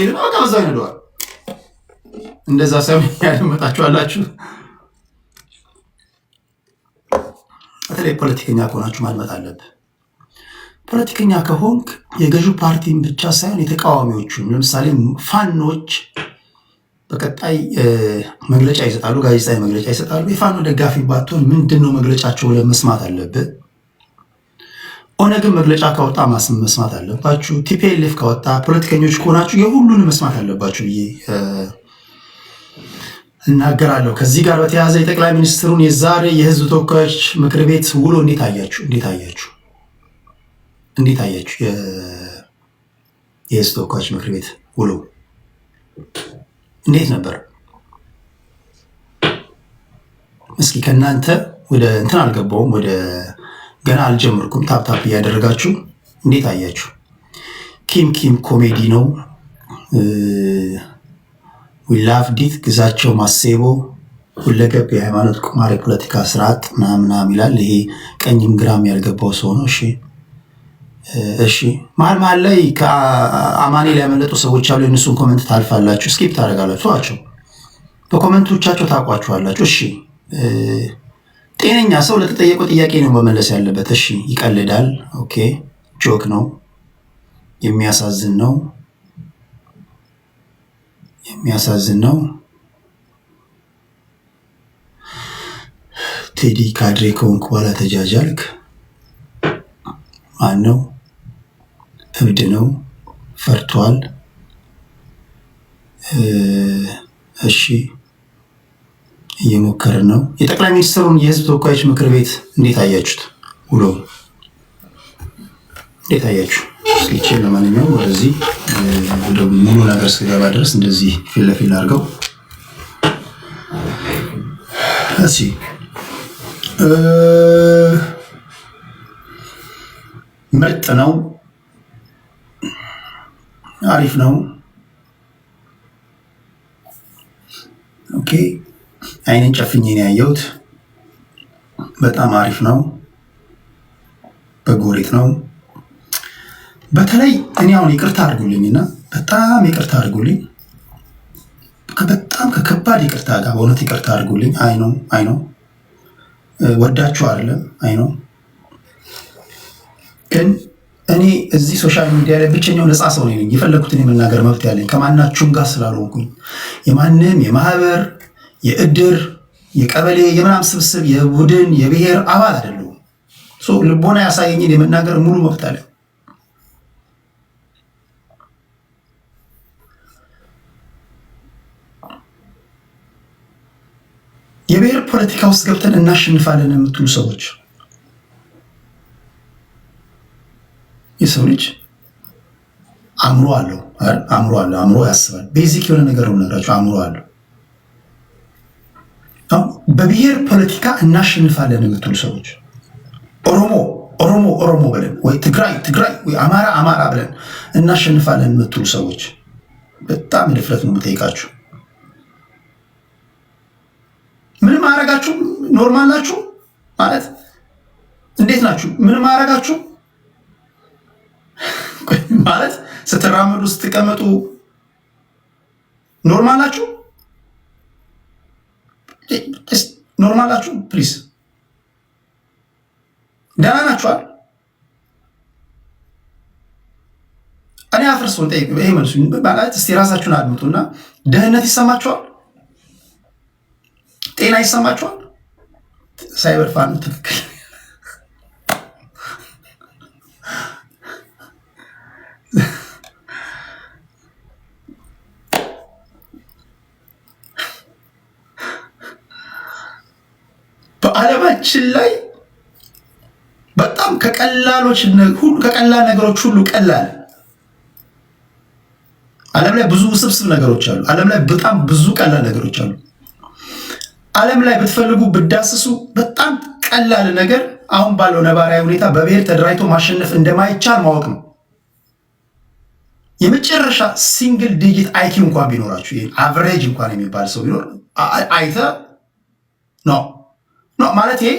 ይልና በቃ በዛው ይነደዋል። እንደዛ ሳይሆን ያደመጣችኋላችሁ። በተለይ ፖለቲከኛ ከሆናችሁ ማድመጥ አለብህ። ፖለቲከኛ ከሆንክ የገዢው ፓርቲን ብቻ ሳይሆን የተቃዋሚዎቹን፣ ለምሳሌ ፋኖች በቀጣይ መግለጫ ይሰጣሉ፣ ጋዜጣዊ መግለጫ ይሰጣሉ። የፋኖ ደጋፊ ባትሆን ምንድን ነው መግለጫቸው ብለህ መስማት አለብህ። ኦነግን መግለጫ ካወጣ መስማት አለባችሁ። ቲፒኤልኤፍ ካወጣ፣ ፖለቲከኞች ከሆናችሁ የሁሉንም መስማት አለባችሁ ብዬ እናገራለሁ። ከዚህ ጋር በተያያዘ የጠቅላይ ሚኒስትሩን የዛሬ የህዝብ ተወካዮች ምክር ቤት ውሎ እንዴት አያችሁ? የህዝብ ተወካዮች ምክር ቤት ውሎ እንዴት ነበር? እስኪ ከእናንተ ወደ እንትን አልገባውም፣ ወደ ገና አልጀምርኩም። ታፕታፕ እያደረጋችሁ እንዴት አያችሁ? ኪም ኮሜዲ ነው። ዊላፍዲት ግዛቸው ማሴቦ ሁለገብ የሃይማኖት ቁማር የፖለቲካ ስርዓት ምናምን ይላል። ይሄ ቀኝም ግራም ያልገባው ሰው ነው። እሺ መሀል ላይ ከአማኔ ላይ ያመለጡ ሰዎች አሉ። የእነሱን ኮመንት ታልፋላችሁ፣ ስኪፕ ታደርጋላችሁ። ተዋቸው፣ በኮመንቶቻቸው ታውቋችኋላችሁ። እሺ ጤነኛ ሰው ለተጠየቀው ጥያቄ ነው መመለስ ያለበት። እሺ ይቀልዳል፣ ኦኬ ጆክ ነው፣ የሚያሳዝን ነው። ቴዲ ካድሬ ከሆንክ በኋላ ተጃጃልክ። ማን ነው? እብድ ነው፣ ፈርቷል። እሺ እየሞከርን ነው። የጠቅላይ ሚኒስትሩን የህዝብ ተወካዮች ምክር ቤት እንዴት አያችሁት? ውሎ እንዴት አያችሁ? እስኪ ለማንኛውም ወደዚህ ወደ ሙሉ ነገር ስገባ ድረስ እንደዚህ ፊት ለፊት አድርገው እሺ ምርጥ ነው፣ አሪፍ ነው። ኦኬ አይንን ጨፍኜ ነው ያየሁት። በጣም አሪፍ ነው፣ በጎሪት ነው። በተለይ እኔ አሁን ይቅርታ አድርጉልኝና በጣም ይቅርታ አድርጉልኝ፣ በጣም ከከባድ ይቅርታ ጋር በእውነት ይቅርታ አድርጉልኝ። አይ ነው ወዳችሁ አይደለም፣ አይ ነው። ግን እኔ እዚህ ሶሻል ሚዲያ ላይ ብቸኛው ነፃ ሰው ነኝ። የፈለኩትን የመናገር መብት ያለኝ ከማናችሁም ጋር ስላልሆንኩኝ የማንም የማህበር የእድር የቀበሌ የምናም ስብስብ የቡድን የብሔር አባል አይደለሁም። ልቦና ያሳየኝን የመናገር ሙሉ መብት አለኝ። የብሔር ፖለቲካ ውስጥ ገብተን እናሸንፋለን የምትሉ ሰዎች የሰው ልጅ አእምሮ አለው፣ አእምሮ ያስባል። ቤዚክ የሆነ ነገር ነው ነገራችሁ። አእምሮ አለው። በብሔር ፖለቲካ እናሸንፋለን የምትሉ ሰዎች ኦሮሞ ብለን ወይ ትግራይ ወይ አማራ ብለን እናሸንፋለን የምትሉ ሰዎች በጣም ድፍረት ነው የምጠይቃችሁ። ምንም አያረጋችሁ፣ ኖርማል ናችሁ ማለት እንዴት ናችሁ? ምንም አያረጋችሁ ማለት ስትራመዱ ስትቀመጡ ኖርማል ናችሁ፣ ኖርማል ናችሁ። ፕሊዝ ደህና ናችኋል? እኔ አፍርሶን ጠይቅ። ይሄ መልሱ ማለት እስቲ ራሳችሁን አድምጡና ደህንነት ይሰማችኋል? ጤና ይሰማችኋል? ሳይበር ፋኑ ትክክል። በዓለማችን ላይ በጣም ከቀላል ነገሮች ሁሉ ቀላል ዓለም ላይ ብዙ ውስብስብ ነገሮች አሉ። ዓለም ላይ በጣም ብዙ ቀላል ነገሮች አሉ። ዓለም ላይ ብትፈልጉ ብዳስሱ በጣም ቀላል ነገር አሁን ባለው ነባራዊ ሁኔታ በብሔር ተደራጅቶ ማሸነፍ እንደማይቻል ማወቅ ነው። የመጨረሻ ሲንግል ዲጂት አይኪው እንኳን ቢኖራችሁ ይሄን አቨሬጅ እንኳን የሚባል ሰው ቢኖር አይተ ነው ማለት ይሄ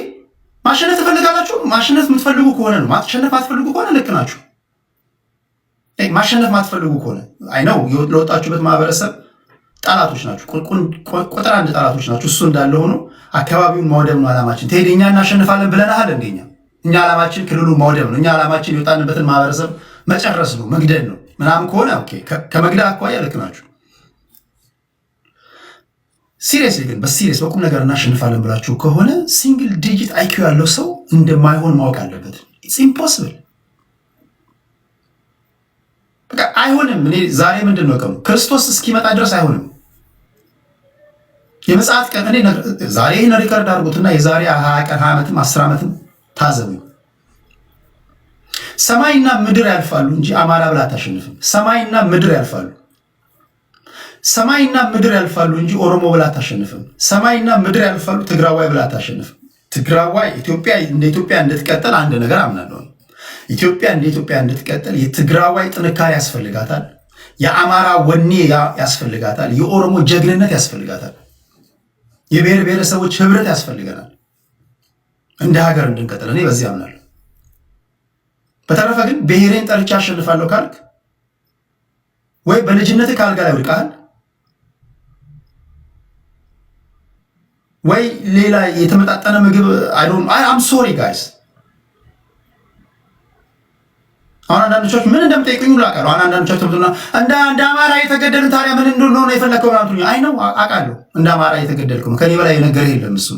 ማሸነፍ ትፈልጋላችሁ። ማሸነፍ የምትፈልጉ ከሆነ ነው። ማሸነፍ አትፈልጉ ከሆነ ልክ ናችሁ። ማሸነፍ ማትፈልጉ ከሆነ አይ ነው ለወጣችሁበት ማህበረሰብ ጠላቶች ናችሁ፣ ቁጥር አንድ ጠላቶች ናችሁ። እሱ እንዳለ ሆኖ አካባቢውን ማውደም ነው ዓላማችን። ትሄድ እኛ እናሸንፋለን ብለናል። እንደኛ እኛ ዓላማችን ክልሉ ማውደም ነው። እኛ ዓላማችን የወጣንበትን ማህበረሰብ መጨረስ ነው፣ መግደል ነው ምናምን ከሆነ ኦኬ፣ ከመግደል አኳያ ልክ ናችሁ። ሲሪየስሊ ግን በሲሪየስ በቁም ነገር እናሸንፋለን ብላችሁ ከሆነ ሲንግል ዲጂት አይኪው ያለው ሰው እንደማይሆን ማወቅ አለበት። ኢትስ ኢምፖሲብል። በቃ አይሆንም። እኔ ዛሬ ምንድን ነው ቀኑ ክርስቶስ እስኪመጣ ድረስ አይሆንም። የመጽሐፍ ቀን እኔ ዛሬ ይህን ሪከርድ አድርጉትና የዛሬ 20 ቀን 20 ዓመትም 10 ዓመትም ታዘቡ። ሰማይና ምድር ያልፋሉ እንጂ አማራ ብላ አታሸንፍም። ሰማይና ምድር ያልፋሉ። ሰማይና ምድር ያልፋሉ እንጂ ኦሮሞ ብላ አታሸንፍም። ሰማይና ምድር ያልፋሉ ትግራዋይ ብላ አታሸንፍም። ትግራዋይ ኢትዮጵያ እንደ ኢትዮጵያ እንድትቀጥል አንድ ነገር አምናለሁ። ኢትዮጵያ እንደ ኢትዮጵያ እንድትቀጥል የትግራዋይ ጥንካሬ ያስፈልጋታል። የአማራ ወኔ ያስፈልጋታል። የኦሮሞ ጀግንነት ያስፈልጋታል። የብሔር ብሔረሰቦች ህብረት ያስፈልገናል እንደ ሀገር እንድንቀጥል። እኔ በዚህ አምናለሁ። በተረፈ ግን ብሔሬን ጠልቼ አሸንፋለሁ ካልክ ወይ በልጅነትህ ካልጋ ላይ ወድቀሃል ወይ ሌላ የተመጣጠነ ምግብ አም ሶሪ ጋይስ። አሁን አንዳንዶቻችሁ ምን እንደምጠይቁኝ ሁሉ አውቃለሁ። አሁን አንዳንዶቻችሁ ተምቱና እንደ አማራ የተገደልን ታዲያ ምን እንደሆነ የፈለከው ማለት አይ ነው አውቃለሁ። እንደ አማራ የተገደልኩ ነው። ከኔ በላይ ነገር የለም። እሱ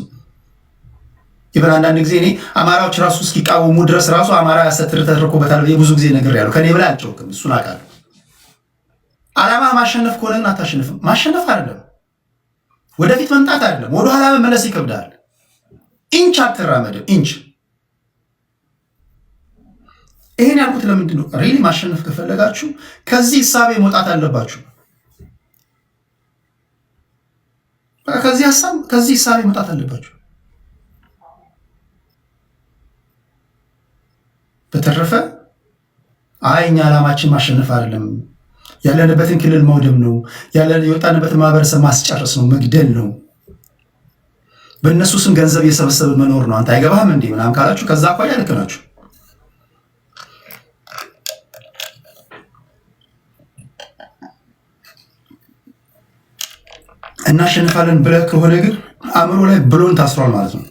ይበል። አንዳንድ ጊዜ እኔ አማራዎች ራሱ እስኪቃወሙ ድረስ ራሱ አማራ ያሰትር ተደርኮበታል ብዙ ጊዜ ነገር ያለው ከኔ በላይ አልጨውክም። እሱን አውቃለሁ። ዓላማ ማሸነፍ ከሆነ ግን አታሸንፍም። ማሸነፍ አይደለም ወደፊት መምጣት አይደለም፣ ወደ ኋላ መመለስ ይከብዳል። ኢንች አትራመድም። ኢንች ይሄን ያልኩት ለምንድን ነው? ሪሊ ማሸነፍ ከፈለጋችሁ ከዚህ ሐሳቤ መውጣት አለባችሁ። ከዚህ ሐሳቤ መውጣት አለባችሁ። በተረፈ እኛ ዓላማችን ማሸነፍ አይደለም፣ ያለንበትን ክልል መውደም ነው፣ የወጣንበትን ማህበረሰብ ማስጨረስ ነው፣ መግደል ነው፣ በእነሱ ስም ገንዘብ እየሰበሰበ መኖር ነው። አንተ አይገባህም እንዴ ምናምን ካላችሁ ከዛ አኳያ ልክ ናችሁ። እናሸንፋለን ብለህ ከሆነ ግን አእምሮ ላይ ብሎን ታስሯል ማለት ነው።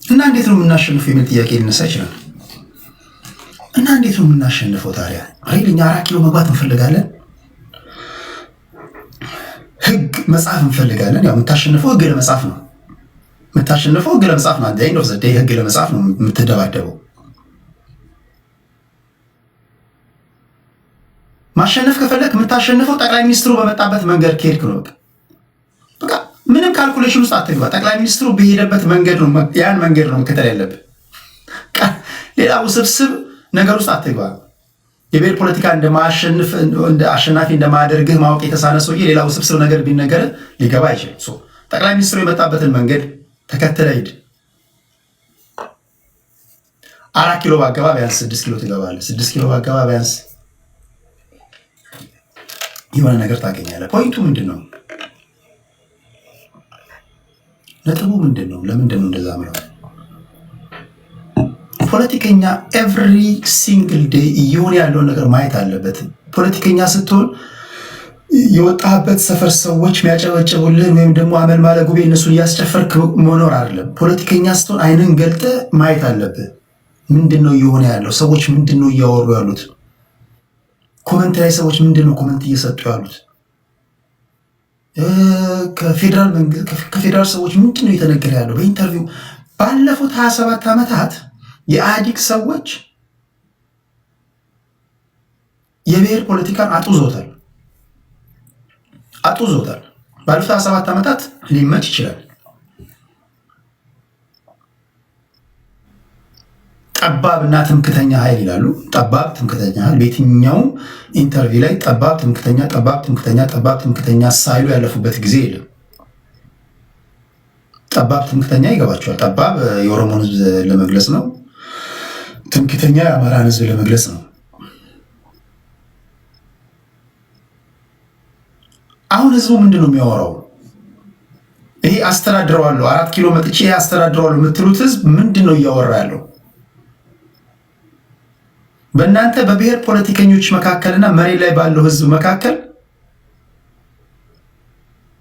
እና እንዴት ነው የምናሸንፈው የሚል ጥያቄ ሊነሳ ይችላል። እና እንዴት ነው የምናሸንፈው ታዲያ? እኛ 4 ኪሎ መግባት እንፈልጋለን። ህግ መጽሐፍ እንፈልጋለን። ያው የምታሸንፈው ህግ ለመጽሐፍ ነው። የምታሸንፈው ህግ ለመጽሐፍ ነው። አንዴ ነው ዘዴ ህግ ለመጽሐፍ ነው የምትደባደበው። ማሸነፍ ከፈለክ የምታሸንፈው ጠቅላይ ሚኒስትሩ በመጣበት መንገድ ከሄድክ ነው። በቃ ምንም ካልኩሌሽን ውስጥ አትግባ። ጠቅላይ ሚኒስትሩ በሄደበት መንገድ ነው፣ ያን መንገድ ነው መከተል ያለብህ። ሌላ ውስብስብ ነገር ውስጥ አትግባ። የብሔር ፖለቲካ እንደማሸንፍ አሸናፊ እንደማያደርግህ ማወቅ የተሳነ ሰውዬ ሌላ ውስብስብ ነገር ቢነገር ሊገባ አይችልም። ጠቅላይ ሚኒስትሩ የመጣበትን መንገድ ተከተለ ሂድ። 4 ኪሎ ባገባ ቢያንስ 6 ኪሎ ትገባለህ። 6 ኪሎ ባገባ ቢያንስ የሆነ ነገር ታገኛለህ። ፖይንቱ ምንድን ነው? ነጥቡ ምንድን ነው? ለምንድን ነው እንደዛ ምለው? ፖለቲከኛ ኤቭሪ ሲንግል ዴይ እየሆነ ያለውን ነገር ማየት አለበት። ፖለቲከኛ ስትሆን የወጣበት ሰፈር ሰዎች የሚያጨበጭቡልህን ወይም ደግሞ አመል ማለ ጉቤ እነሱን እያስጨፈርክ መኖር አይደለም። ፖለቲከኛ ስትሆን አይንን ገልጠ ማየት አለብህ። ምንድን ነው እየሆነ ያለው? ሰዎች ምንድን ነው እያወሩ ያሉት? ኮመንት ላይ ሰዎች ምንድን ነው ኮመንት እየሰጡ ያሉት? ከፌዴራል ሰዎች ምንድን ነው እየተነገረ ያለው? በኢንተርቪው ባለፉት 27 ዓመታት የኢህአዴግ ሰዎች የብሔር ፖለቲካን አጡዞታል። ባለፉት 27 ዓመታት ሊመች ይችላል። ጠባብ እና ትምክተኛ ኃይል ይላሉ። ጠባብ ትምክተኛ ኃይል በየትኛው ኢንተርቪው ላይ ጠባብ ትምክተኛ ሳይሉ ያለፉበት ጊዜ የለም። ጠባብ ትምክተኛ ይገባቸዋል። ጠባብ የኦሮሞን ህዝብ ለመግለጽ ነው። ትምክተኛ የአማራን ህዝብ ለመግለጽ ነው። አሁን ህዝቡ ምንድን ነው የሚያወራው? ይሄ አስተዳድረዋለሁ 4 ኪሎ መጥቼ አስተዳድረዋለሁ የምትሉት ህዝብ ምንድን ነው እያወራ ያለው? በእናንተ በብሔር ፖለቲከኞች መካከልና መሬት ላይ ባለው ህዝብ መካከል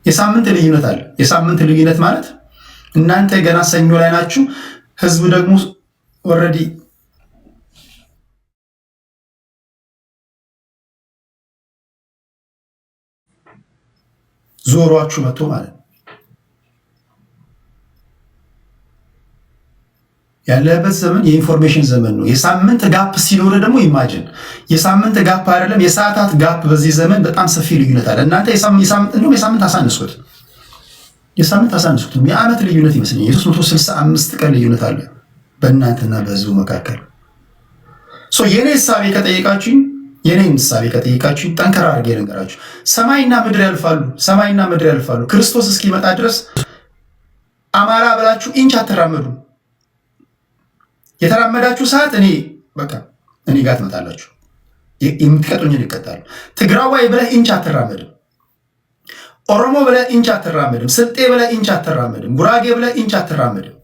የሳምንት ልዩነት አለ። የሳምንት ልዩነት ማለት እናንተ ገና ሰኞ ላይ ናችሁ፣ ህዝብ ደግሞ ኦልሬዲ ዞሯችሁ መጥቶ ማለት ነው። ያለበት ዘመን የኢንፎርሜሽን ዘመን ነው። የሳምንት ጋፕ ሲኖር ደግሞ ኢማጂን የሳምንት ጋፕ አይደለም የሰዓታት ጋፕ። በዚህ ዘመን በጣም ሰፊ ልዩነት አለ። እናንተ የሳምንት አሳንሱት፣ የሳምንት አሳንሱት። የዓመት ልዩነት ይመስለኛል። የ365 ቀን ልዩነት አለ በእናንተና በህዝቡ መካከል። የኔ እሳቤ ከጠየቃችሁኝ ጠንከራ አድርጌ ነገራችሁ። ሰማይና ምድር ያልፋሉ፣ ሰማይና ምድር ያልፋሉ። ክርስቶስ እስኪመጣ ድረስ አማራ ብላችሁ ኢንች አትራመዱ። የተራመዳችሁ ሰዓት እኔ ጋር ትመጣላችሁ። የምትቀጡኝን ይቀጣሉ። ትግራዋይ ብለህ ኢንች አትራመድም። ኦሮሞ ብለህ ኢንች አትራመድም። ስልጤ ብለህ ኢንች አትራመድም። ጉራጌ ብለህ ኢንች አትራመድም።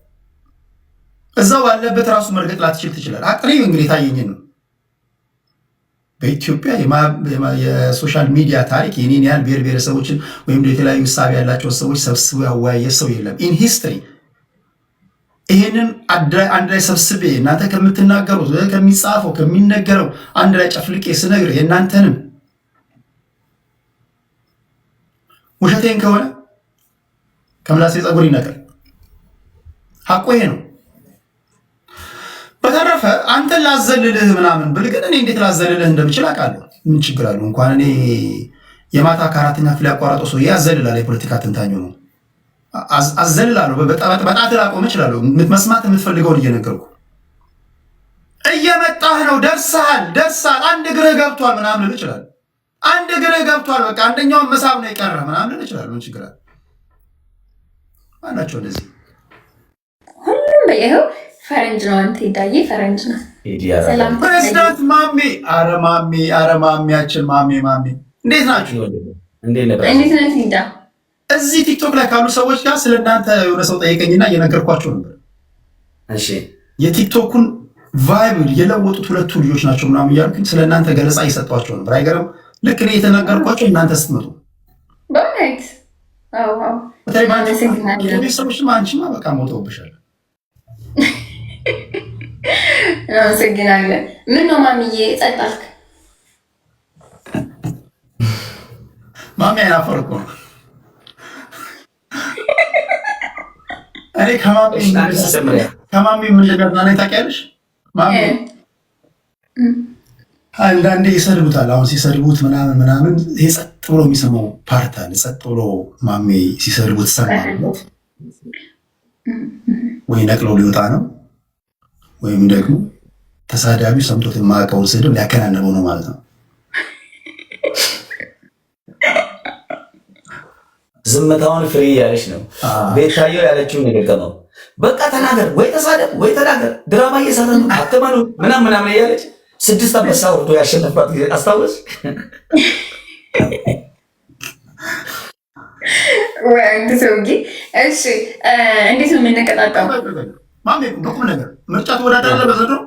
እዛው ባለበት ራሱ መርገጥ ላትችል ትችላል። አቅሬ እንግዲህ ታየኝን ነው። በኢትዮጵያ የሶሻል ሚዲያ ታሪክ የኔን ያህል ብሔር ብሔረሰቦችን ወይም የተለያዩ እሳቤ ያላቸው ሰዎች ሰብስቦ ያወያየ ሰው የለም ኢን ሂስትሪ። ይሄንን አንድ ላይ ሰብስቤ እናንተ ከምትናገሩት ከሚጻፈው ከሚነገረው አንድ ላይ ጨፍልቄ ስነግር የእናንተንም ውሸቴን ከሆነ ከምላሴ ፀጉር ይነቀል። ሐቁ ይሄ ነው። በተረፈ አንተን ላዘልልህ ምናምን ብል ግን እኔ እንዴት ላዘልልህ እንደምችል አውቃለሁ። ምን ችግር አለው? እንኳን እኔ የማታ ከአራተኛ ክፍል ያቋረጠው ሰው ያዘልላል። የፖለቲካ ተንታኙ ነው። አዘልላለሁ። በጣት ላቆም እችላለሁ። መስማት የምትፈልገውን እየነገርኩ እየመጣህ ነው። ደርሰሃል፣ አንድ እግርህ ገብቷል ምናምን ልል እችላለሁ። አንድ እግርህ ገብቷል፣ በቃ አንደኛውን መሳብ ነው የቀረህ ምናምን ልል እችላለሁ። ምን ችግር አለ? ማናቸው እንደዚህ ሁሉም በይኸው ፈረንጅ ነው። አንተ ዳዬ ፈረንጅ ነው። ፕሬዝዳንት ማሜ፣ አረ ማሜያችን ማሜ እንዴት ናችሁ? እንዴት ነህ ዳ? እዚህ ቲክቶክ ላይ ካሉ ሰዎች ጋር ስለ እናንተ የሆነ ሰው ጠየቀኝና እየነገርኳቸው ነበር። እሺ የቲክቶኩን ቫይብ የለወጡት ሁለቱ ልጆች ናቸው ምናምን እያልኩኝ ስለ እናንተ ገለጻ እየሰጧቸው ነበር። አይገርም? ልክ እኔ የተናገርኳቸው እናንተ ስትመጡ በእውነት ቤተሰቦችማ አንቺማ በቃ ሞተውብሻል። አመሰግናለን። ምን ነው ማሚዬ ጸጥ አልክ? ማሚ አይናፈር እኮ ነው። እኔ ከማሚ የምንደገርና ታውቂያለሽ? ማሚ አንዳንዴ ይሰድቡታል። አሁን ሲሰድቡት ምናምን ይሄ ጸጥ ብሎ የሚሰማው ፓርት አለ። ጸጥ ብሎ ማሜ ሲሰድቡት ሰማለት ወይ ነቅለው ሊወጣ ነው ወይም ደግሞ ተሳዳቢው ሰምቶት የማያውቀውን ስድብ ሊያከናንበው ነው ማለት ነው። ዝምታውን ፍሪ ያለች ነው። ቤታየው ያለችውን ንግግር ነው። በቃ ተናገር ወይ ተሳደብ ወይ ተናገር፣ ድራማ እየሰራ ነው አትመኑ ምናምን እያለች 6 አንበሳ ወርዶ ያሸነፋት ጊዜ አስታወስ። ወንድ ሰውዬ እሺ፣ እንዴት ነው የምንቀጣጣው? ማሜ በቁም ነገር ምርጫ ተወዳደራለህ በዘንድሮ?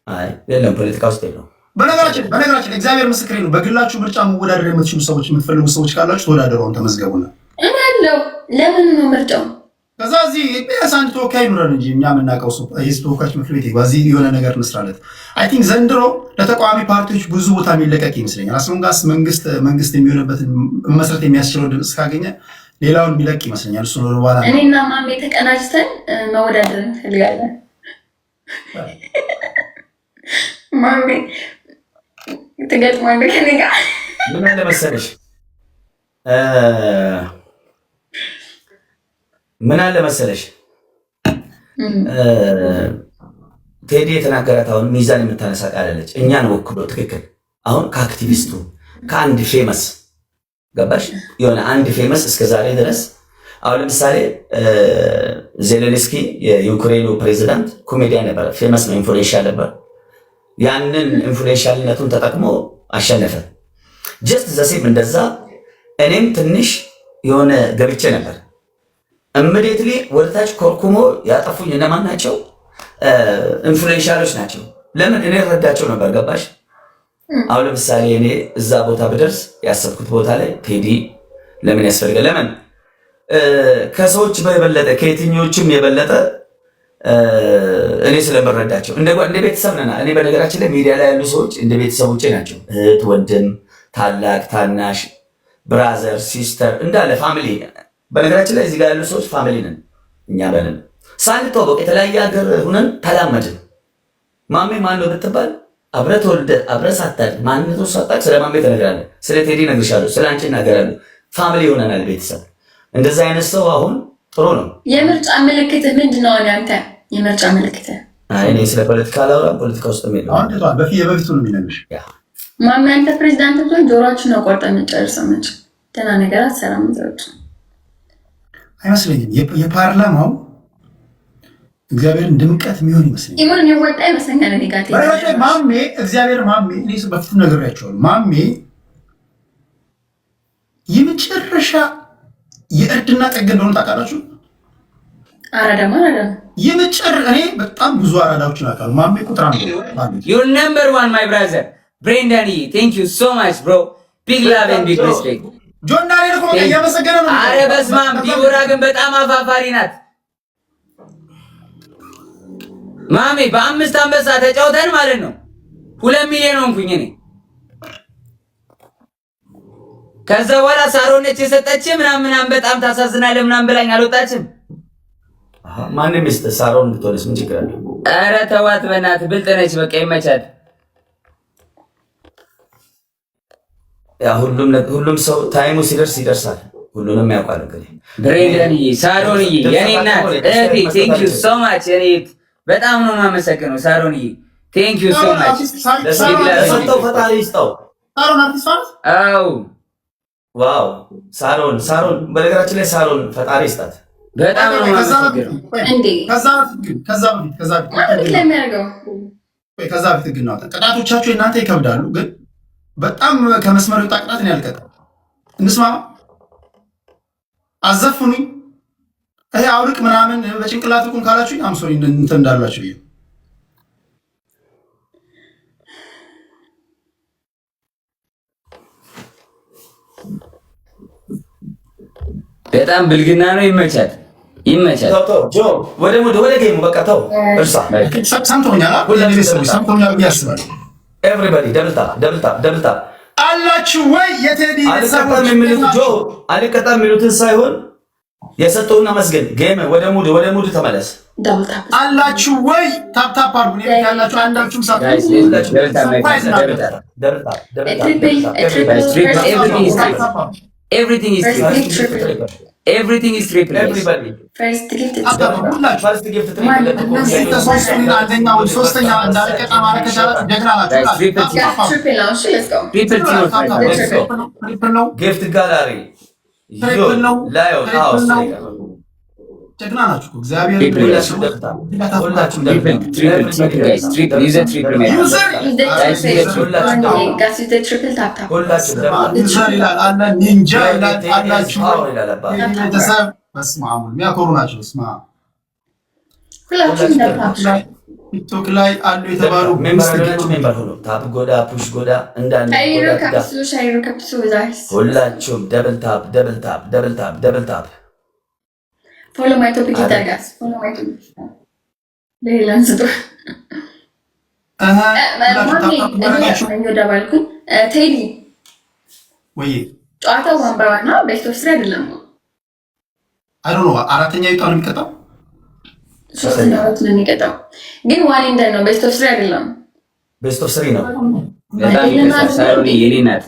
አይ የለም፣ ፖለቲካ ውስጥ የለም። በነገራችን እግዚአብሔር ምስክሬ ነው። በግላችሁ ምርጫ መወዳደር የምትችሉ ሰዎች የምትፈልጉ ሰዎች ካላችሁ ተወዳደሩን፣ ተመዝገቡና አለው። ለምን ነው ምርጫው? ከዛ እዚህ ቢያንስ አንድ ተወካይ ኑረን እንጂ እኛ የምናውቀው ሰው የህዝብ ተወካዮች ምክር ቤት በዚህ የሆነ ነገር እንስራለት። አይ ቲንክ ዘንድሮ ለተቃዋሚ ፓርቲዎች ብዙ ቦታ የሚለቀቅ ይመስለኛል። አስሎንጋስ መንግስት የሚሆንበትን መስረት የሚያስችለው ድምፅ ካገኘ ሌላውን የሚለቅ ይመስለኛል። እሱ ነው በኋላ እኔና ማሜ ተቀናጅተን መወዳደር እንፈልጋለን። ማሜ ትገጥማለህ ከእኔ ጋር? ምን አለ መሰለሽ ቴዲ የተናገራት አሁን ሚዛን የምታነሳ ቃል አለች። እኛን ወክሎ ትክክል። አሁን ከአክቲቪስቱ ከአንድ ፌመስ ገባሽ የሆነ አንድ ፌመስ እስከ ዛሬ ድረስ አሁን ለምሳሌ ዜሌንስኪ የዩክሬኑ ፕሬዚዳንት ኮሜዲያን ነበር፣ ፌመስ ነው፣ ኢንፍሉዌንሻል ነበር። ያንን ኢንፍሉዌንሻልነቱን ተጠቅሞ አሸነፈ። ጀስት ዘሴም እንደዛ እኔም ትንሽ የሆነ ገብቼ ነበር። ኢሚዲየትሊ ወደታች ኮርኩሞ ያጠፉኝ እነማን ናቸው? ኢንፍሉዌንሻሎች ናቸው። ለምን እኔ ረዳቸው ነበር። ገባሽ? አሁን ለምሳሌ እኔ እዛ ቦታ ብደርስ ያሰብኩት ቦታ ላይ ቴዲ ለምን ያስፈልጋል? ለምን ከሰዎች በበለጠ ከየትኞቹም የበለጠ እኔ ስለምረዳቸው እንደ ቤተሰብ ነና። እኔ በነገራችን ላይ ሚዲያ ላይ ያሉ ሰዎች እንደ ቤተሰቦቼ ናቸው። እህት፣ ወንድም፣ ታላቅ፣ ታናሽ፣ ብራዘር፣ ሲስተር እንዳለ ፋሚሊ። በነገራችን ላይ እዚህ ጋር ያሉ ሰዎች ፋሚሊ ነን እኛ። በለን ሳንተዋወቅ የተለያየ ሀገር ሁነን ተላመድን። ማሜ ማን ነው ብትባል አብረህ ተወልደህ አብረህ ሳታድግ ማንነቱ ሳታውቅ ስለ ማሜ ትነግራለህ። ስለ ቴዲ እነግርሻለሁ፣ ስለ አንቺ እናገራለሁ። ፋሚሊ ሆነናል፣ ቤተሰብ። እንደዛ አይነት ሰው አሁን ጥሩ ነው። የምርጫ ምልክትህ ምንድን ነው? አንተ የምርጫ ምልክትህ? እኔ ስለ ፖለቲካ አላወራም። ፖለቲካ ውስጥ የበፊቱ ነው የሚነግርሽ። ማሜ አንተ ፕሬዚዳንት ብትሆን ጆሮአችሁን ነው ቆርጠን የምንጨርሰው። መች ደህና ነገር አትሰራም። ዘውጭ አይመስለኝም። የፓርላማው እግዚአብሔርን ድምቀት የሚሆን ይመስለኛል። ኢማን የወጣ ይመስለኛል። ኔጋቲቭ ማሜ እግዚአብሔር ማሜ እኔ በፊት ነግሬያቸዋለሁ። ማሜ የመጨረሻ የእርድና ጠግ እንደሆነ ታውቃላችሁ። አራዳማ እኔ በጣም ብዙ አራዳዎችን አውቃለሁ። ማሜ ቁጥር አንዱ You're number one, my brother. Brandani, thank you so much, bro. Big love and big respect. ጆን ዳንኤል እኮ እያመሰገነ ነው። ኧረ በስመ አብ። ዲቦራ ግን በጣም አፋፋሪ ናት። ማሜ በ5 አንበሳ ተጫውተን ማለት ነው 2 ሚሊዮን ሆንኩኝ እኔ። ከዛ በኋላ ሳሮን ነች የሰጠች ምናምን በጣም ታሳዝናለህ ምናምን ብላኝ አልወጣችም። ማንም ሚስት ሳሮን ብትወልስ ምን ችግር አለ? ኧረ ተዋት በእናትህ፣ ብልጥ ነች። በቃ ይመቻት። ያ ሁሉም ሰው ታይሙ ሲደርስ ይደርሳል። ሁሉንም ያውቃል። እንግዲህ ብሬንደንዬ፣ ሳሮንዬ፣ የኔ እናት እህቴ ቴንክ ዩ ሶ ማች። እኔ በጣም ነው የማመሰግነው ሳሮንዬ፣ ቴንክ ዩ ሶ ማች። ለሰጠው ፈጣሪ ይስጠው። ሳሮን አርቲስት ናት። አዎ ዋው። ሳሮን በነገራችን ላይ ሳሮን ፈጣሪ ይስጣት። በጣም ነው የማመሰግነው። እንዴ ከዛ በፊት ግን ቅጣቶቻችሁ እናንተ ይከብዳሉ፣ ግን በጣም ከመስመር የወጣ ቅጣት ነው ያልቀጣው። እንስማ። አዘፍኑኝ ይሄ አውልቅ ምናምን በጭንቅላት ቁም ካላችሁ አምሶሪ እንትን እንዳላችሁ ይሄ በጣም ብልግና ነው። ይመቻል። ተው ጆ ወደ ጌሙ በቃ ተው። እርሳ ሰምቶኛል። ሁሉ ቤተሰቦች ሰምቶኛል ብዬ አስባለሁ። ኤቭሪባዲ ደብልታ አላችሁ ወይ? የቴዲ አልቀጣም የሚሉት ጆ አልቀጣም የሚሉትን ሳይሆን የሰጠውና መስገን ጌም ወደ ሙድ ተመለስ። አላችሁ ወይ? ታፕ አድርጉ። እኔ ያላችሁ አንዳችሁም Everything is triple. Everybody. First gift. First gift triple. Gift gallery. Lion house. ጀግና ናችሁ። እግዚአብሔር የሚያኮሩ ናቸው። ቲክቶክ ላይ አሉ የተባሉ ሜምበር ሆኖ ታፕ ጎዳ ፑሽ ጎዳ እንዳንድ ሁላችሁም ደብል ታፕ Follow my topic guys. Follow my topic. Lehilan satu. Teddy. ወይ ጨዋታው ወንበራና ቤስት ኦፍ 3 አይደለም። አይ ዶንት ኖ አራተኛ ይጣው ነው የሚቀጣው። ሶስተኛ ነው የሚቀጣው። ግን ዋን ኢንደ ነው ቤስት ኦፍ 3 አይደለም። ቤስት ኦፍ 3 ነው። በጣም ይተሳሰሩ የኔናት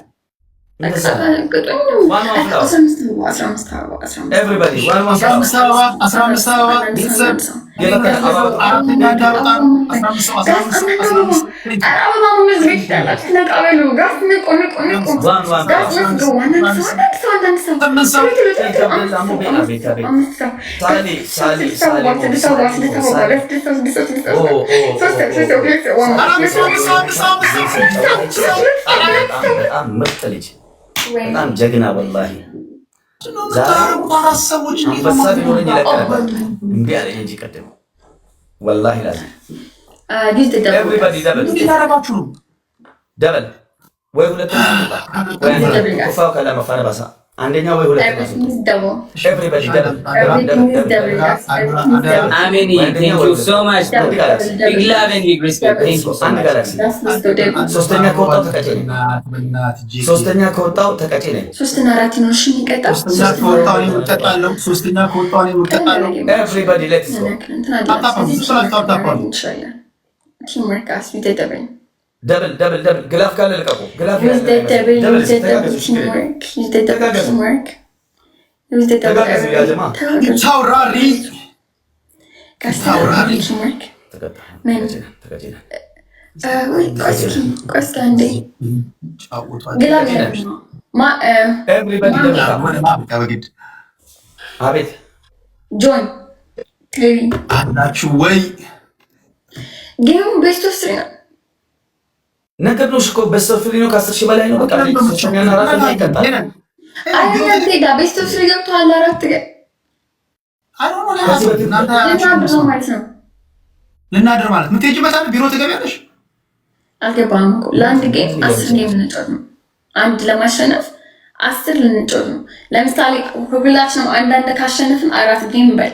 በጣም ጀግና ወላሂ። ሰዎች አንበሳ ቢሆን ይለቀቀ እምቢ አለኝ እንጂ ቀደም ወላሂ ላዚ ዲስ ደብል ኤቭሪባዲ ደብል ታረጋችሁ ነው ደብል ወይ ሁለተኛ ወይ ቁፋው ከለመፋነ ባሳ አንደኛ ወይ ሁለተኛ ኤቭሪባዲ ደብል አሜን ቴንክ ዩ ሶ ማች ቢግ ላቭ ኤንድ ቢግ ሪስፔክት ቴንክ ዩ ሶ ማች ሶስተኛ ከወጣው ተቀጨ ሶስተኛ ከወጣው ተቀጨ ነኝ ሶስተኛ አራት ነው እሺ የሚቀጣው ሶስተኛ ከወጣው ነው የምቀጣለው ኤቭሪባዲ ሌትስ ጎ ቲም ወርክ አስቢደበኝ ደብል ግላፍ ካለ ልቀቁ ግላፍ አቤት ጆን አላችሁ ወይ ጌሙ ቤስት ኦፍ 3 ነው ነገርኩሽ እኮ በሰው ፍሪ ነው ከ10 ሺህ በላይ ነው። በቃ ሶስተኛና አራተኛ ይቀጣል። አይደለም ቴዳ ቤስት ኦፍ 3 ገብቷል። አራት ገ ልናድር ማለት ምትሄጂ መጣለ ቢሮ ትገቢያለሽ። አልገባም እኮ ለአንድ ጌም 10 ጌም ልንጫወት ነው። አንድ ለማሸነፍ 10 ልንጫወት ነው። ለምሳሌ ሁላችንም አንዳንድ ካሸነፍን 4 ጌም በል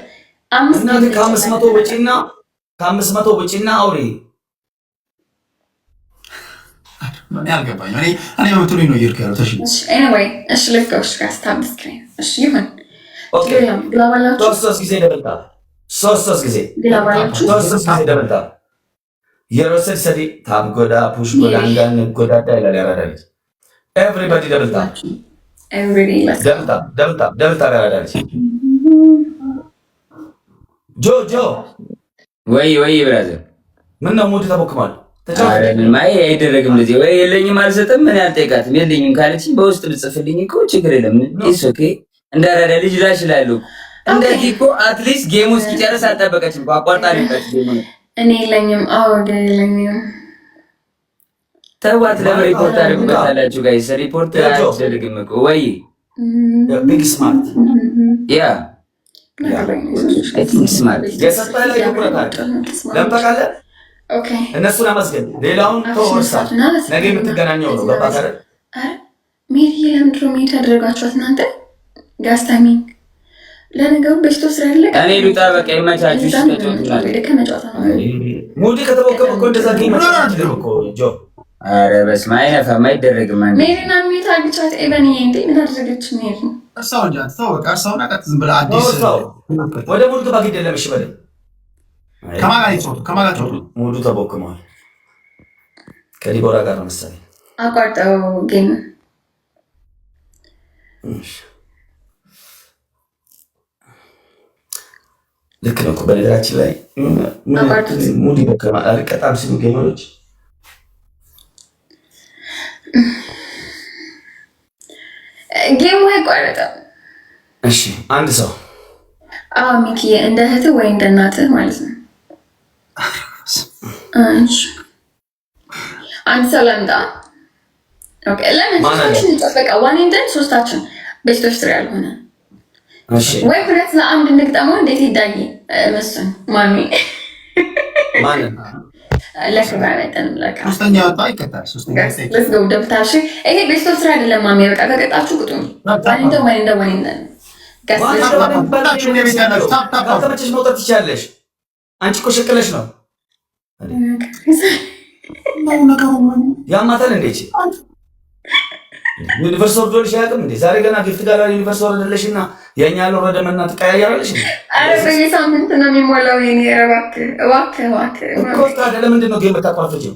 5 እና ከ500 ወጪና አውሪ እኔ አልገባኝ እኔ በምትሉኝ ነው እየሄድኩ ተሽ ኤኒዌይ እሺ ለፍቀውሽ ካስታብ ስክሪን እሺ ይሁን ኦኬ ግላባላችሁ ሶስት ጊዜ ደብልታ ሶስት ጊዜ ግላባላችሁ ሶስት ጊዜ ደብልታ የሮሰል ሰዲ ታብ ጎዳ ፑሽ ጎዳ አንጋን ጎዳ ዳይላ ያራዳል ኤቭሪባዲ ደብልታ ኤቭሪባዲ ለስ ደብልታ ያራዳል ጆ ወይ ብራዘር ምን ነው ሙድ ተቦክማል ምን ማይ አይደረግም እንደዚህ ወይ የለኝም አልሰጥም ምን ያልጠይቃትም የለኝም ካለችኝ በውስጥ ልጽፍልኝ እኮ ችግር የለም ኢትስ ኦኬ እንዳራዳ ልጅ ላሽ ላሉ እንደዚህ እኮ አትሊስት ጌሙ እስኪጨርስ አልጠበቀችም እኮ አቋርጣ ነበር ጌሙ እኔ የለኝም የለኝም ተዋት ለሪፖርት አድርጉበታላችሁ ጋይስ ሪፖርት አያስደርግም እኮ ወይ ቢግ ስማርት ያ ስማርት የሰጠለ ይቆራታል ለምታቃለ ኦኬ እነሱን አመስገን ሌላውን ተወርሳ ነገ የምትገናኘው ነው በቃ አይደል ሜሪ ለምድሮ ሜት ያደረጋችኋት እናንተ ጋስታሚንግ ለነገሩ ቤስቶ ስራለ እኔ ሉጣ በቃ ይመቻችሁ ከመጫወታ ነው ሙዲ ከተቦከበ እኮ እንደዛ ይመቻችሁ እኮ ጆ አረ በስመ አብ አይነፋም አይደረግም አንዴ ሜሪና ሜት አግቻት ኤቨን እንዴ ምን አደረገች ሜሪ እሳው እንጂ አትተው በቃ እሳውና ቀጥ ዝም ብላ አዲስ ወደ ሙሉ ባግ ይደለም እሺ በለ ከማጋቸው ሙሉ ተቦክሟል ከዲቦራ ጋር ነው መሰለኝ አቋርጠው ግን ልክ ነው እኮ በነገራችን ላይ ሙሉ ይቦክማል አልቀጣም ሲሉ ጌሞች ጌሙ አይቋረጥም እሺ አንድ ሰው ሚኪ እንደ እህትህ ወይ እንደ እናትህ ማለት ነው አንድ ሰው ለምጣ ኦኬ ለምን ሶስታችን እንጠበቃ ዋን እንደን ሶስታችን ቤስት ኦፍ 3 ያልሆነ እሺ ወይ ሁለት ለአንድ እንግጠመው እንዴት ይዳይ መስን ማሚ ለክብራ መጠን ለካ ሶስተኛ ወጣ ይከታል ሶስተኛ let's go ደብታሽ ይሄ ቤስት ኦፍ 3 አይደለም ማሚ በቃ ከቀጣችሁ ቁጡ ዋን እንደን ባላችሁ ነው የሚያናችሁ ታታታመችሽ መውጣት ትችያለሽ አንቺ እኮ ሸክለሽ ነው ያማታል እንዴ ዩኒቨርስ ወርዶልሽ ያቅም እንዴ ዛሬ ገና ጊፍት ጋር ዩኒቨርስ ወርዶልሽና የኛ ያለው ረደመና ተቀያያራለሽ አረ በየሳምንት ነው የሚሞላው የኔ እባክህ እኮ ታዲያ ለምንድን ነው ጌም የምታቋርጪው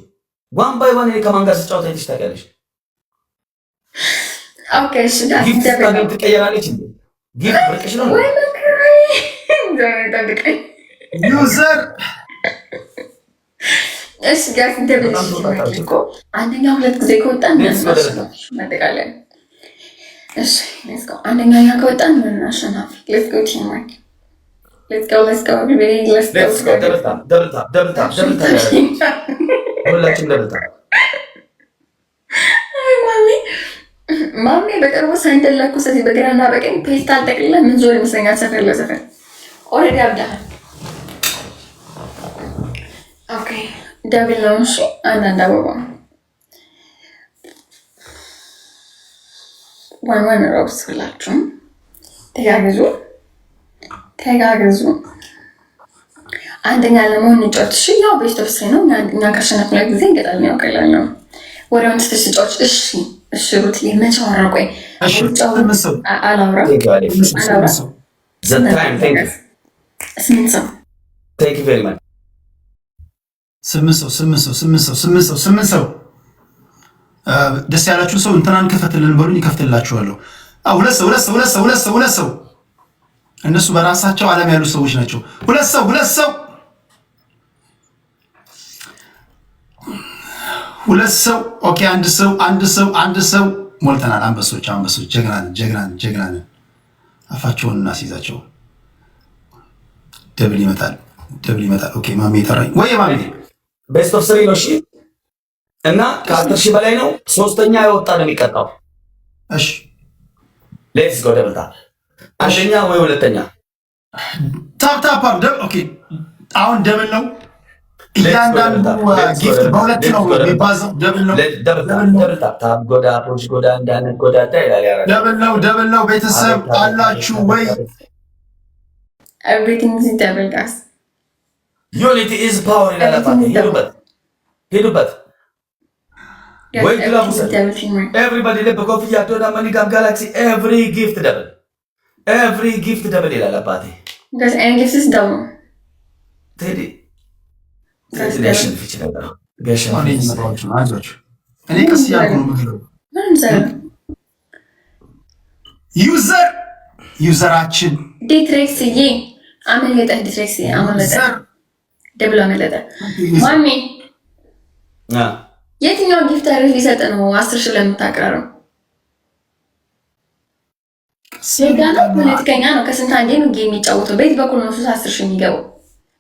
ዋን ባይ ዋን ከማን ጋር ስጫወት አይተሽ ታውቂያለሽ ኦኬ እሺ ዳስ ጊፍት ጋር ትቀያያራለች እንዴ ጊፍት ብርቅሽ ነው ወይ በክራይ እንደጠብቀኝ ዩዘር እሺ ጋር እንደበለሽ አንደኛ ሁለት ጊዜ ከወጣን እናጠቃለን እሺ let's go አንደኛ ከወጣን ምን አሸናፊ let's go team work let's go everybody let's go ደብልታ ሁላችን ደብልታ አይ ማሚ በቅርቡ ሳይንደላኩ ስለዚህ በግራና በቀኝ ፔስታል ጠቅልላ ምን ዞር ይመስለኛል ሰፈር ለሰፈር ኦልሬዲ አብዳሃል ኦኬ ደብል ነው። እሺ አንዳንድ አበባ ዋን ሮብስ ብላችሁም ተጋግዙ። አንደኛ ለመሆን እንጫወት። እሺ ያው ቤስት ኦፍ ስሪ ነው። እኛ ካሸነፍን ላይ ጊዜ እንገጣለን። ያው ቀላል ነው። ወዲያውኑ ስትጫወት እሺ ሩት መቼ አወራ? ቆይ አላውራ ስምንት ሰው ደስ ያላችሁ ሰው እንትናን ክፈትልን በሉኝ፣ ይከፍትላችኋለሁ። ሁለት ሰው እነሱ በራሳቸው ዓለም ያሉ ሰዎች ናቸው። ሁለት ሰው ኦኬ። አንድ ሰው ሞልተናል። አንበሶች ጀግናን አፋቸውን እናስይዛቸው። ደብል ይመጣል። ኦኬ ማሜ ጠራኝ ወይ ማሜ። ቤስት ኦፍ ስሪ ነው። እሺ እና ከ10 ሺህ በላይ ነው። ሶስተኛ የወጣ ነው የሚቀጣው። እሺ ሌትስ ጎ ደብል ታፕ። አንደኛ ወይ ሁለተኛ ታፕ ኦኬ። አሁን ደብል ነው። እያንዳንዱ ጊፍት በሁለት ነው የሚባዛው። ደብል ታፕ ጎዳ ፑሽ ጎዳ እንዳንድ ጎዳ ይላል። ደብል ነው። ቤተሰብ አላችሁ ወይ? Everything is double, guys. Unity is power ይላል። ሄዱበት ወይ ግላቡ ኤቭሪባዲ ለብ ኮፍያ ዶና ማኒጋም ጋላክሲ ኤቭሪ ጊፍት ደብል ይላል። አባቴ guys, any gift is double. ቴዲ ገሽን ፍቺ ነበር ገሽን እኔ ቀስ ያልኩ ነው ምክሩ ዩዘራችን ዲትሬክስዬ አመለጠ። ደብሎ አመለጠ። ማሚ የትኛው ጊፍተር ሊሰጥ ነው 10 ሺህ ለምታቀራረው? ሴጋ ነው ፖለቲከኛ ነው። ከስንት አንዴ ነው ጌም የሚጫወተው። ቤት በኩል ነው 10 ሺህ የሚገባው።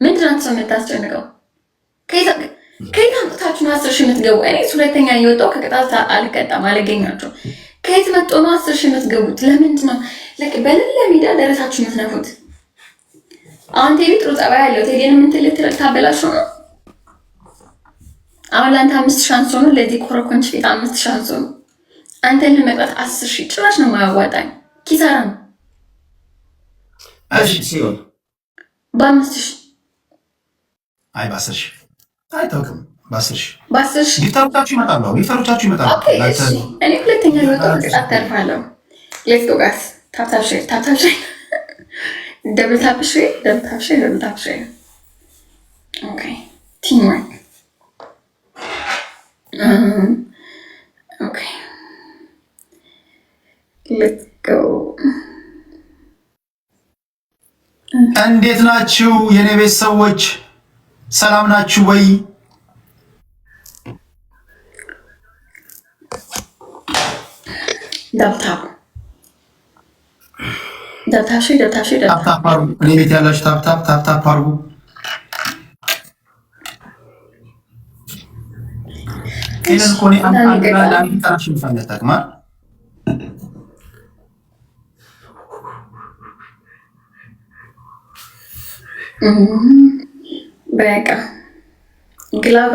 ምንድን ነው የምታስጨንቀው? ከየት አምጥታችሁ ነው 10 ሺህ የምትገቡ? እኔ ሁለተኛ እየወጣሁ ከቅጣት አልቀጣም አልገኛቸው። ከየት መጥቶ ነው 10 ሺህ የምትገቡት? ለምንድን ነው በሌላ ሜዳ ደረሳችሁ የምትነፉት? አሁን ቴዲ ጥሩ ጸባይ ያለው ቴዲን ምን ታበላሽው ነው? አሁን ለአንተ 5 ሻንስ ሆኖ ለዚህ ኮረኮንች ፊት 5 ሻንስ ሆኖ አንተን ለመቅጣት 10 ሺህ ጭራሽ ነው የማያዋጣኝ። ኪሳራ ነው። እሺ ሲሆን በ5 ሺህ አይ በ10 ሺህ አይታወቅም። በ10 ሺህ ጊፍተሮቻችሁ ይመጣሉ። ኦኬ እሺ እኔ ሁለተኛ የወጣው ቅጣት ተርፋለሁ። ሌትስ ጎ ጋይስ ታፕ ሼር ደብል ታፕ ሼር ኦኬ ቲም ወርክ ኦኬ ሌትስ ጎ። እንዴት ናችሁ የኔ ቤት ሰዎች? ሰላም ናችሁ ወይ? ደብታብ ታፕ አርጉ። እኔ ቤት ያላችሁ ታፕ አርጉ። ይሄን ኮኔ አንድ ጣሽ ይፈነጣቅማል። በቃ ግላብ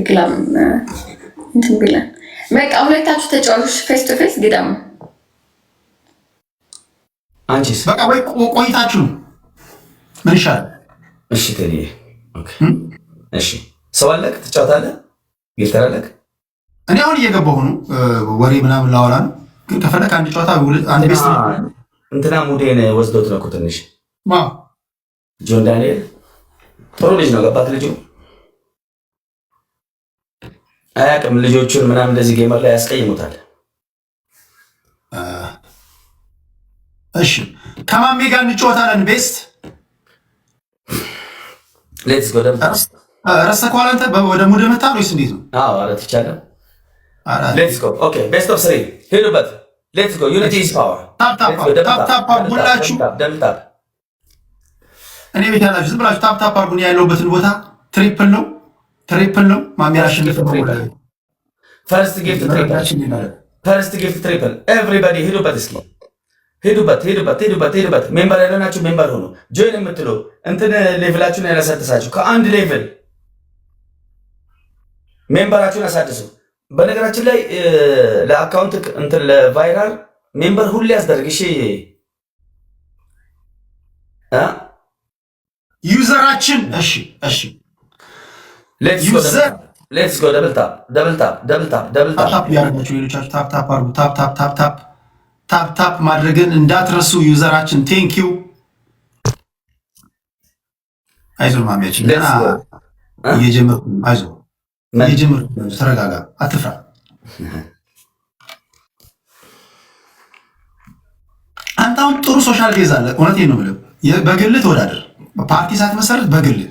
ግላብ እንትን ብለን በቃ ሁለታችሁ ተጫዋቾች ፌስ ቱ ፌስ ግዳሙ። አንቺስ በቃ ወይ ቆይታችሁ ምን ይሻላል? እሺ ቴዲ ኦኬ እሺ ሰው አለክ ትጫወታለህ? ጊፍተር አለክ? እኔ አሁን እየገባሁ ነው። ወሬ ምናምን ላወራ ነው። ግን ከፈለክ አንድ ጨዋታ አንድ ቤስት እንትና ሙዴን ወስዶት ነው እኮ ትንሽ ማ ጆን ዳንኤል ጥሩ ልጅ ነው። ገባት ልጁ አያውቅም። ልጆቹን ምናምን እንደዚህ ጌመር ላይ ያስቀይሙታል። እሺ ከማሜ ጋር እንጫወታለን። ቤስት ሌትስ ጎ ደም ረስተኸዋል አንተ ወደ ሙድ መጣህ ወይስ እንዴት ነው? አዎ አረ ትቻለህ። ሌትስ ጎ ኦኬ ቤስት ኦፍ 3 ሄዱበት። ሌትስ ጎ ዩኒቲ ኢዝ ፓወር። ታፕ ሁላችሁ ደብል ታፕ። እኔ ቤት ያላችሁ ዝም ብላችሁ ታፕ አድርጉ። ያለሁበትን ቦታ ትሪፕል ነው። ማሜ አሸነፈ። ፈርስት ጊፍት ትሪፕል ኤቭሪባዲ ሄዱበት። እስኪ ሄዱበት። ሜምበር ያለናችሁ ሜምበር ሆኑ። ጆይን የምትሉ እንትን ሌቭላችሁን ያላሳደሳችሁ ከአንድ ሌቭል ሜምበራችሁን አሳድሱ። በነገራችን ላይ ለአካውንት እንትን ለቫይራል ሜምበር ሁሌ ያስደርግ። እሺ ዩዘራችን እሺ ሌትስ ጎ ደብል ታፕ ያደረጋችሁ ሌሎቻችሁ ታፕ አርጉ። ታፕ ማድረግን እንዳትረሱ። ዩዘራችን ቴንኪው። አይዞህ ማሚያችን እየጀመርኩ አይዞህ ተረጋጋ፣ አትፍራ። አንተ አሁን ጥሩ ሶሻል ቤዝ አለ። እውነቴን ነው የምልህ። በግልህ ተወዳደር፣ ፓርቲ ሳትመሰርት በግልህ።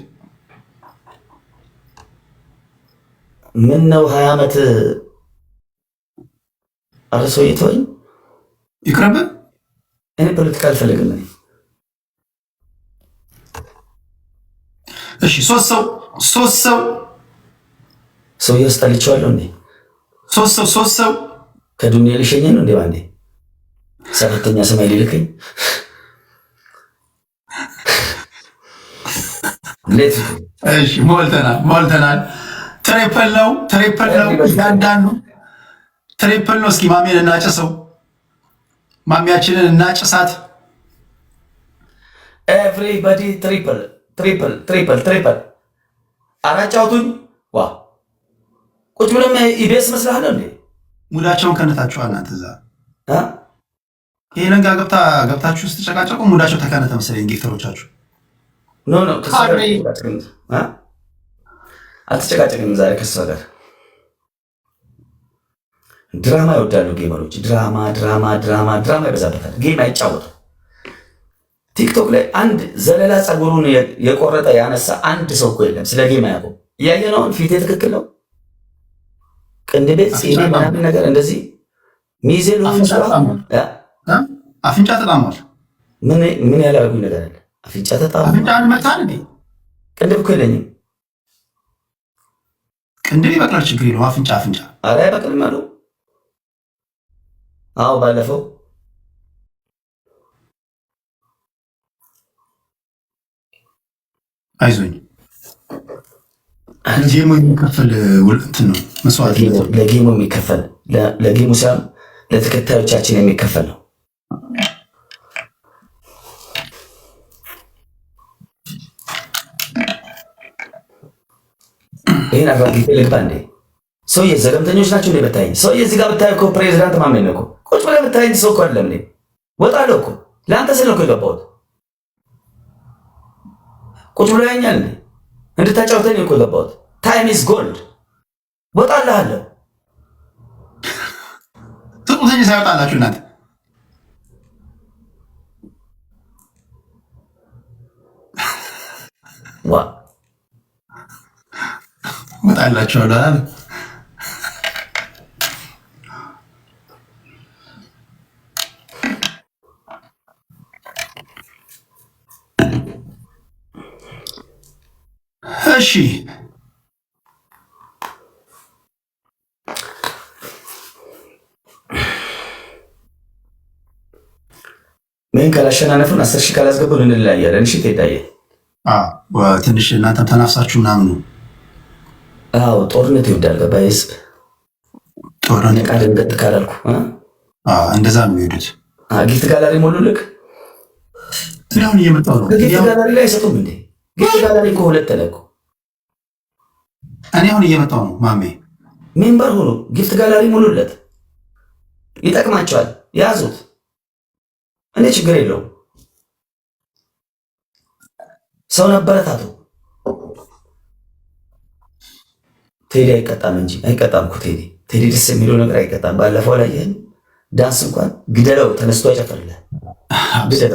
ምን ነው 20 ዓመት አርሶ ይተወኝ ይቅርብህ። እኔ ፖለቲካ አልፈልግም። እሺ ሶስት ሰው ሰውዬው ስጠልቼዋለሁ እንዴ? ሶስት ሰው ከዱንያ ሊሸኝ ነው እንዴ? ባንዴ ሰባተኛ ሰማይ ሊልከኝ? እሺ ሞልተናል። ትሪፕል ነው ያንዳንዱ ትሪፕል ነው። እስኪ ማሜን እናጭሰው፣ ማሚያችንን እናጭሳት። ኤቭሪባዲ ትሪፕል አራጫውቱኝ። ዋ ቁጭ ብለም ኢቢኤስ መስላለሁ እንዴ? ሙዳቸውን ከነታችኋል እናንተ እዛ ይሄ ነጋ ገብታችሁ ስትጨቃጨቁ ሙዳቸው ተከነተ መሰለኝ ጊፍተሮቻችሁ። ኖ አልተጨቃጨቅም ዛሬ ከሷ ጋር። ድራማ ይወዳሉ ጌመሮች። ድራማ ይበዛበታል። ጌም አይጫወቱ። ቲክቶክ ላይ አንድ ዘለላ ጸጉሩን የቆረጠ ያነሳ አንድ ሰው እኮ የለም። ስለ ጌም አያውቁም። እያየ ነው። ፊቴ ትክክል ነው። ቅንድቤ ፂሜ ምናምን ነገር እንደዚህ ሚዜ አፍንጫ ተጣሟል። ምን ያላረጉኝ ነገር አለ? አፍንጫ ተጣሙ። አፍንጫ መታል እንዴ? ቅንድብ እኮ የለኝም። ቅንድብ ይበቅላል፣ ችግር የለውም። አፍንጫ ኧረ አይበቅልም አሉ። አዎ ባለፈው አይዞኝ ጌሙ የሚከፈል እንትን ነው መስዋዕት ለጌሙ የሚከፈል ለጌሙ ሳይሆን ለተከታዮቻችን የሚከፈል ነው። ይህን አግባጊ ልግባ እንዴ? ሰውዬ ዘገምተኞች ናቸው እንዴ? በታይኝ ሰውዬ እዚህ ጋር ብታይ እኮ ፕሬዚዳንት ማመን ነው እኮ። ቁጭ ብለህ ብታይኝ ሰው እኮ አይደለም እንዴ? ወጣለሁ እኮ ለአንተ ስል ነው እኮ የገባሁት። ቁጭ ብሎ ያኛል እንዴ? እንድታጫውተኝ እኮ የገባሁት። ታይም ኢዝ ጎልድ። ወጣልሃለሁ። ትቁተኝ ሳይወጣላችሁ እናንተ ዋ ወጣላችኋለሁ አለ። እሺ ምን ካላሸናነፉን 10 ሺህ ካላስገቡን እንለያያለን። እሺ ትሄዳየ ትንሽ እናንተም ተናፍሳችሁ ምናምን ነው። አዎ ጦርነት ይወዳል። ገባይስ ጦርነት ቃል እንደት ካላልኩ እንደዛ ነው የሚሄዱት። ጊፍት ጋላሪ ሞሉልክ። አሁን እየመጣሁ ነው። ጊፍት ጋላሪ ላይ አይሰጡም እንዴ? ጊፍት ጋላሪ እኮ ሁለት ተለኩ። እኔ አሁን እየመጣሁ ነው። ማሜ ሜምበር ሆኖ ጊፍት ጋላሪ ሙሉለት፣ ይጠቅማቸዋል። ያዙት። እኔ ችግር የለውም። ሰው ነበረታቱ። ቴዲ አይቀጣም እንጂ አይቀጣም እኮ ቴዲ ደስ የሚለው ነገር አይቀጣም። ባለፈው ላይ ይህን ዳንስ እንኳን ግደለው ተነስቶ አይጨፍርልህ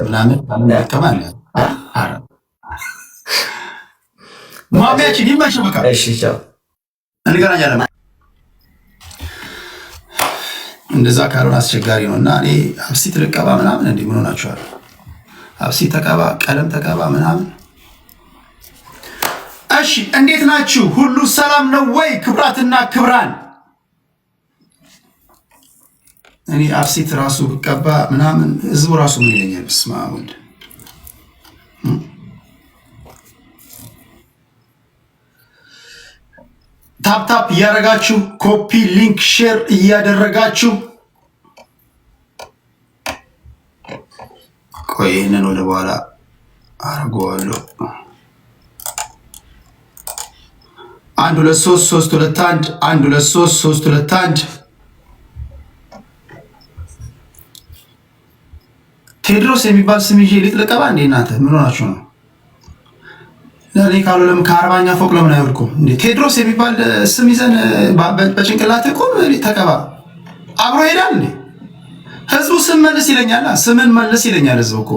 ምናምን ይቀማል። ማሚያችን ይመሽ በቃ እሺ ቻው እንገናኛለን። እንደዛ ካልሆነ አስቸጋሪ ነው እና እኔ አብሲት ልቀባ ምናምን እንዴ ምን ሆናችኋል? አብሲት ተቀባ፣ ቀለም ተቀባ ምናምን። እሺ እንዴት ናችሁ? ሁሉ ሰላም ነው ወይ? ክብራትና ክብራን እኔ አብሲት ራሱ ብቀባ ምናምን ህዝቡ ራሱ ምን ይለኛል? በስመ አብ ወልድ። ታፕታፕ እያደረጋችሁ ኮፒ ሊንክ ሼር እያደረጋችሁ ቆይ ይህንን ወደ በኋላ አርገዋለሁ። 1 2 3 3 2 1 1 2 3 3 2 1 ቴድሮስ የሚባል ስም ይዤ ልጥለቀባ እንዴ? እናንተ ምን ሆናችሁ ነው? ለኔ ካሉ ለምን ከ40ኛ ፎቅ ለምን አይወድቁም እንዴ? ቴድሮስ የሚባል ስም ይዘን በጭንቅላት ቆም ተቀባ አብሮ ሄዳል እንዴ? ህዝቡ ስም መልስ ይለኛል፣ ስምን መልስ ይለኛል ህዝቡ እኮ።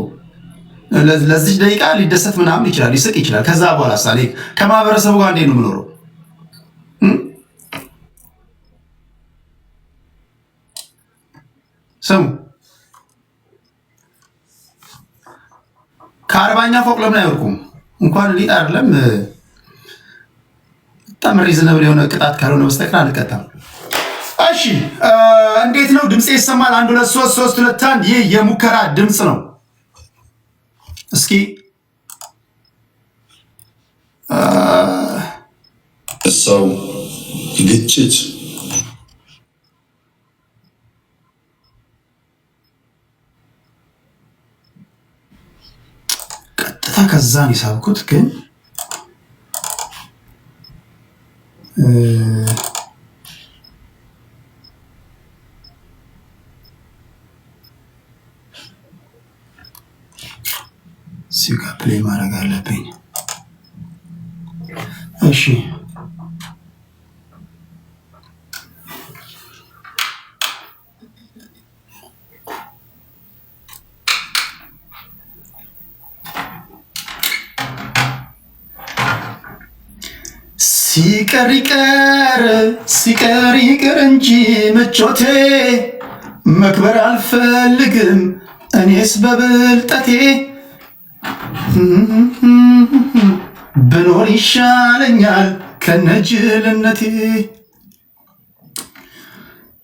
ለዚህ ደቂቃ ሊደሰት ምናምን ይችላል፣ ሊስቅ ይችላል። ከዛ በኋላ ሳሌ ከማህበረሰቡ ጋር እንዴት ነው የምኖረው? ስሙ ከ40ኛ ፎቅ ለምን አይወድቁም? እንኳን ሊጥ አይደለም በጣም ሪዝነብል የሆነ ቅጣት ካልሆነ በስተቀር አልቀጣም። እሺ እንዴት ነው ድምጼ ይሰማል? 1 2 3 3 2 1 ይህ የሙከራ ድምጽ ነው። እስኪ ሰው ግጭት ቀጥታ ከዛን የሳብኩት ግን ሲጋ ፕሌይ ማድረግ አለብኝ። እሺ ሲቀር ይቅር እንጂ ምቾቴ መክበር አልፈልግም እኔስ በብልጠቴ ብኖር ይሻለኛል ከነጅልነቴ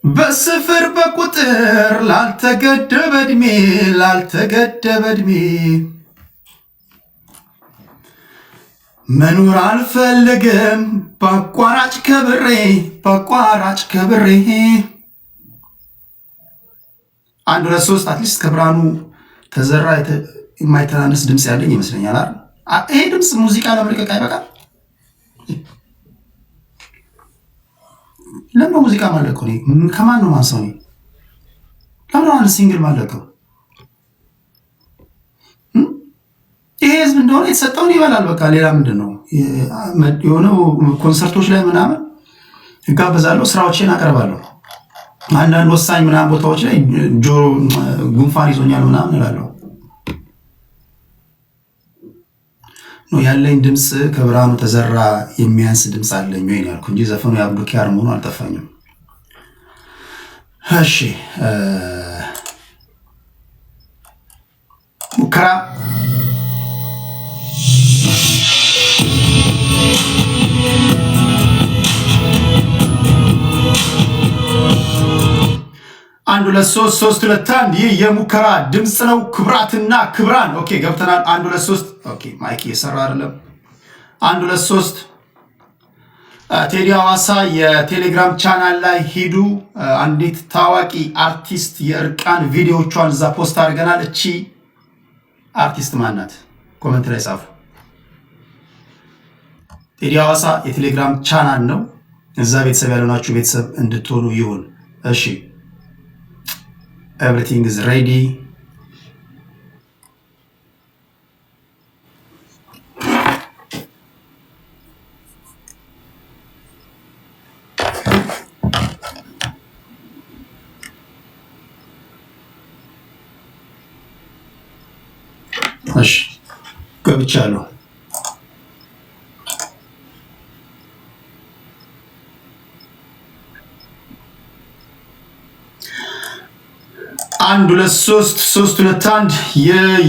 በስፍር በቁጥር ላልተገደበ እድሜ መኖር አልፈልግም በአቋራጭ ከብሬ 1 2 3 አትሊስት ከብርሃኑ ተዘራ የማይተናነስ ድምፅ ያለኝ ይመስለኛል አይደል? ይሄ ድምፅ ሙዚቃ ለመልቀቅ አይበቃም? ለምን ሙዚቃ ማለቀው? ከማን ነው ማንሳው? ለምን አንድ ሲንግል ማለቀው? ይሄ ህዝብ እንደሆነ የተሰጠውን ይበላል። በቃ ሌላ ምንድን ነው? የሆነው ኮንሰርቶች ላይ ምናምን እጋበዛለሁ፣ ስራዎችን አቀርባለሁ። አንዳንድ ወሳኝ ምናምን ቦታዎች ላይ ጆሮ ጉንፋን ይዞኛል ምናምን እላለሁ። ነው ያለኝ ድምፅ ከብርሃኑ ተዘራ የሚያንስ ድምፅ አለኝ ወይ ያልኩ እንጂ ዘፈኑ የአብዱኪያር መሆኑ አልጠፋኝም። እሺ ሙከራ አንድ 2 3 3 2 1 ይህ የሙከራ ድምፅ ነው። ክብራትና ክብራን ኦኬ ገብተናል። 1 2 3 ኦኬ ማይክ እየሰራ አይደለም። 1 2 3 ቴዲ ሐዋሳ የቴሌግራም ቻናል ላይ ሂዱ። አንዲት ታዋቂ አርቲስት የእርቃን ቪዲዮቿን እዛ ፖስት አድርገናል። እቺ አርቲስት ማናት? ኮሜንት ላይ ጻፉ። ቴዲ ሐዋሳ የቴሌግራም ቻናል ነው። እዛ ቤተሰብ ያልሆናችሁ ቤተሰብ እንድትሆኑ ይሁን። እሺ everything is ready. እሺ ገብቻለሁ። አንድ 2 3 3 2 1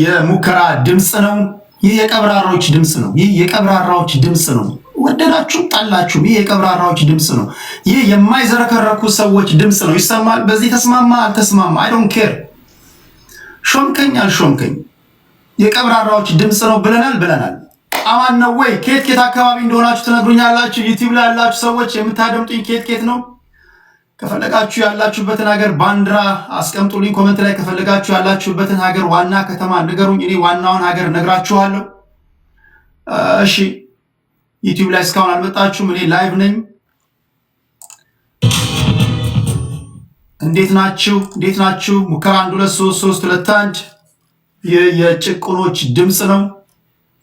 የሙከራ ድምፅ ነው። ይህ የቀብራራዎች ድምፅ ነው። ይህ የቀብራራዎች ድምፅ ነው። ወደዳችሁ ጣላችሁ፣ ይህ የቀብራራዎች ድምፅ ነው። ይህ የማይዘረከረኩ ሰዎች ድምፅ ነው። ይሰማል። በዚህ ተስማማ አልተስማማ አይ ዶንት ኬር። ሾምከኝ አልሾምከኝ የቀብራራዎች ድምፅ ነው ብለናል። አማን ነው ወይ? ኬት አካባቢ እንደሆናችሁ ትነግሩኛላችሁ። ዩቲዩብ ላይ ያላችሁ ሰዎች የምታደምጡኝ ኬት ነው? ከፈለጋችሁ ያላችሁበትን ሀገር ባንዲራ አስቀምጡልኝ ኮሜንት ላይ። ከፈለጋችሁ ያላችሁበትን ሀገር ዋና ከተማ ንገሩኝ፣ እኔ ዋናውን ሀገር ነግራችኋለሁ። እሺ ዩቲዩብ ላይ እስካሁን አልመጣችሁም፣ እኔ ላይቭ ነኝ። እንዴት ናችሁ? ሙከራ 1 2 3 3 2 1 የጭቁኖች ድምፅ ነው።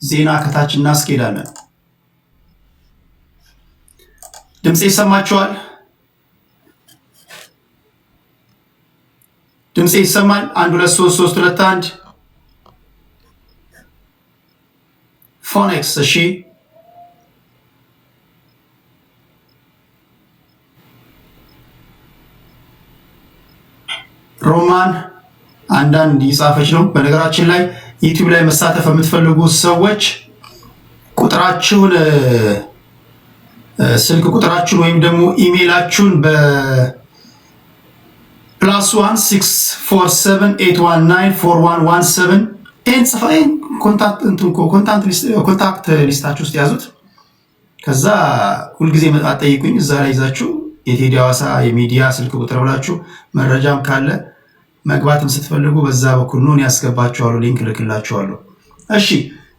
ዜና ከታች እናስኬዳለን። ድምፅ ይሰማችኋል? ድምፅ ይሰማል? 1 2 3 3 2 1 ፎኔክስ። እሺ ሮማን አንዳንድ እየጻፈች ነው። በነገራችን ላይ ዩቲዩብ ላይ መሳተፍ የምትፈልጉ ሰዎች ቁጥራችሁን ስልክ ቁጥራችሁን ወይም ደግሞ ኢሜይላችሁን በ+1 647819417 ይህን ጽፋይን ኮንታክት ሊስታችሁ ውስጥ ያዙት። ከዛ ሁልጊዜ መጣት ጠይቁኝ። እዛ ላይ ይዛችሁ የቴዲ ሐዋሳ የሚዲያ ስልክ ቁጥር ብላችሁ መረጃም ካለ መግባትም ስትፈልጉ በዛ በኩል ነው ያስገባችኋለሁ፣ ሊንክ ልክላችኋለሁ። እሺ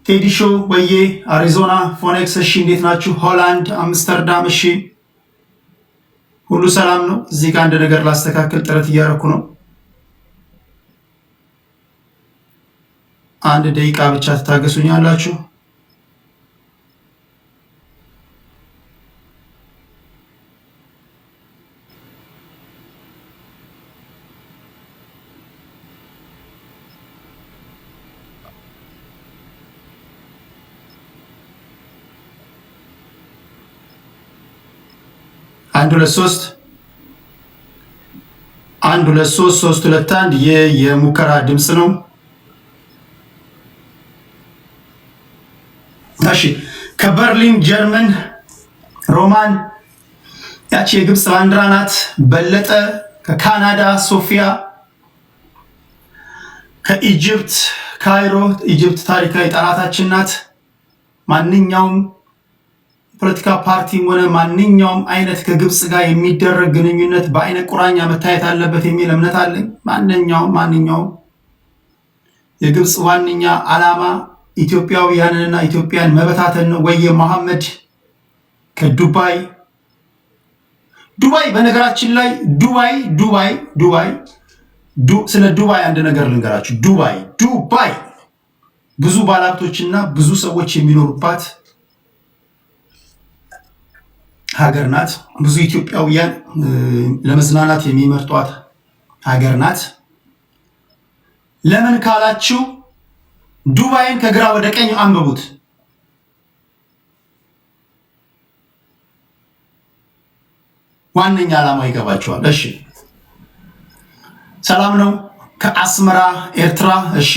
ቴዲ ሾው ወዬ አሪዞና ፎኔክስ። እሺ እንዴት ናችሁ? ሆላንድ አምስተርዳም። እሺ ሁሉ ሰላም ነው? እዚህ ጋር አንድ ነገር ላስተካክል ጥረት እያደረኩ ነው። አንድ ደቂቃ ብቻ ትታገሱኛላችሁ። አንድ ሁለት ሶስት 1 2 3 3 2 1 የሙከራ ድምፅ ነው። እሺ ከበርሊን ጀርመን ሮማን ያቺ የግብፅ ባንዲራ ናት። በለጠ ከካናዳ ሶፊያ ከኢጅፕት ካይሮ ኢጅፕት ታሪካዊ ጠላታችን ናት። ማንኛውም ፖለቲካ ፓርቲም ሆነ ማንኛውም አይነት ከግብፅ ጋር የሚደረግ ግንኙነት በአይነ ቁራኛ መታየት አለበት የሚል እምነት አለኝ። ማንኛውም የግብፅ ዋነኛ ዓላማ ኢትዮጵያውያንንና ኢትዮጵያን መበታተን ነው። ወየ መሐመድ ከዱባይ በነገራችን ላይ ስለ ዱባይ አንድ ነገር ልንገራችሁ። ዱባይ ብዙ ባለሀብቶችና ብዙ ሰዎች የሚኖሩባት ሀገር ናት። ብዙ ኢትዮጵያውያን ለመዝናናት የሚመርጧት ሀገር ናት። ለምን ካላችሁ ዱባይን ከግራ ወደ ቀኝ አንብቡት። ዋነኛ ዓላማ ይገባቸዋል። እሺ ሰላም ነው ከአስመራ ኤርትራ። እሺ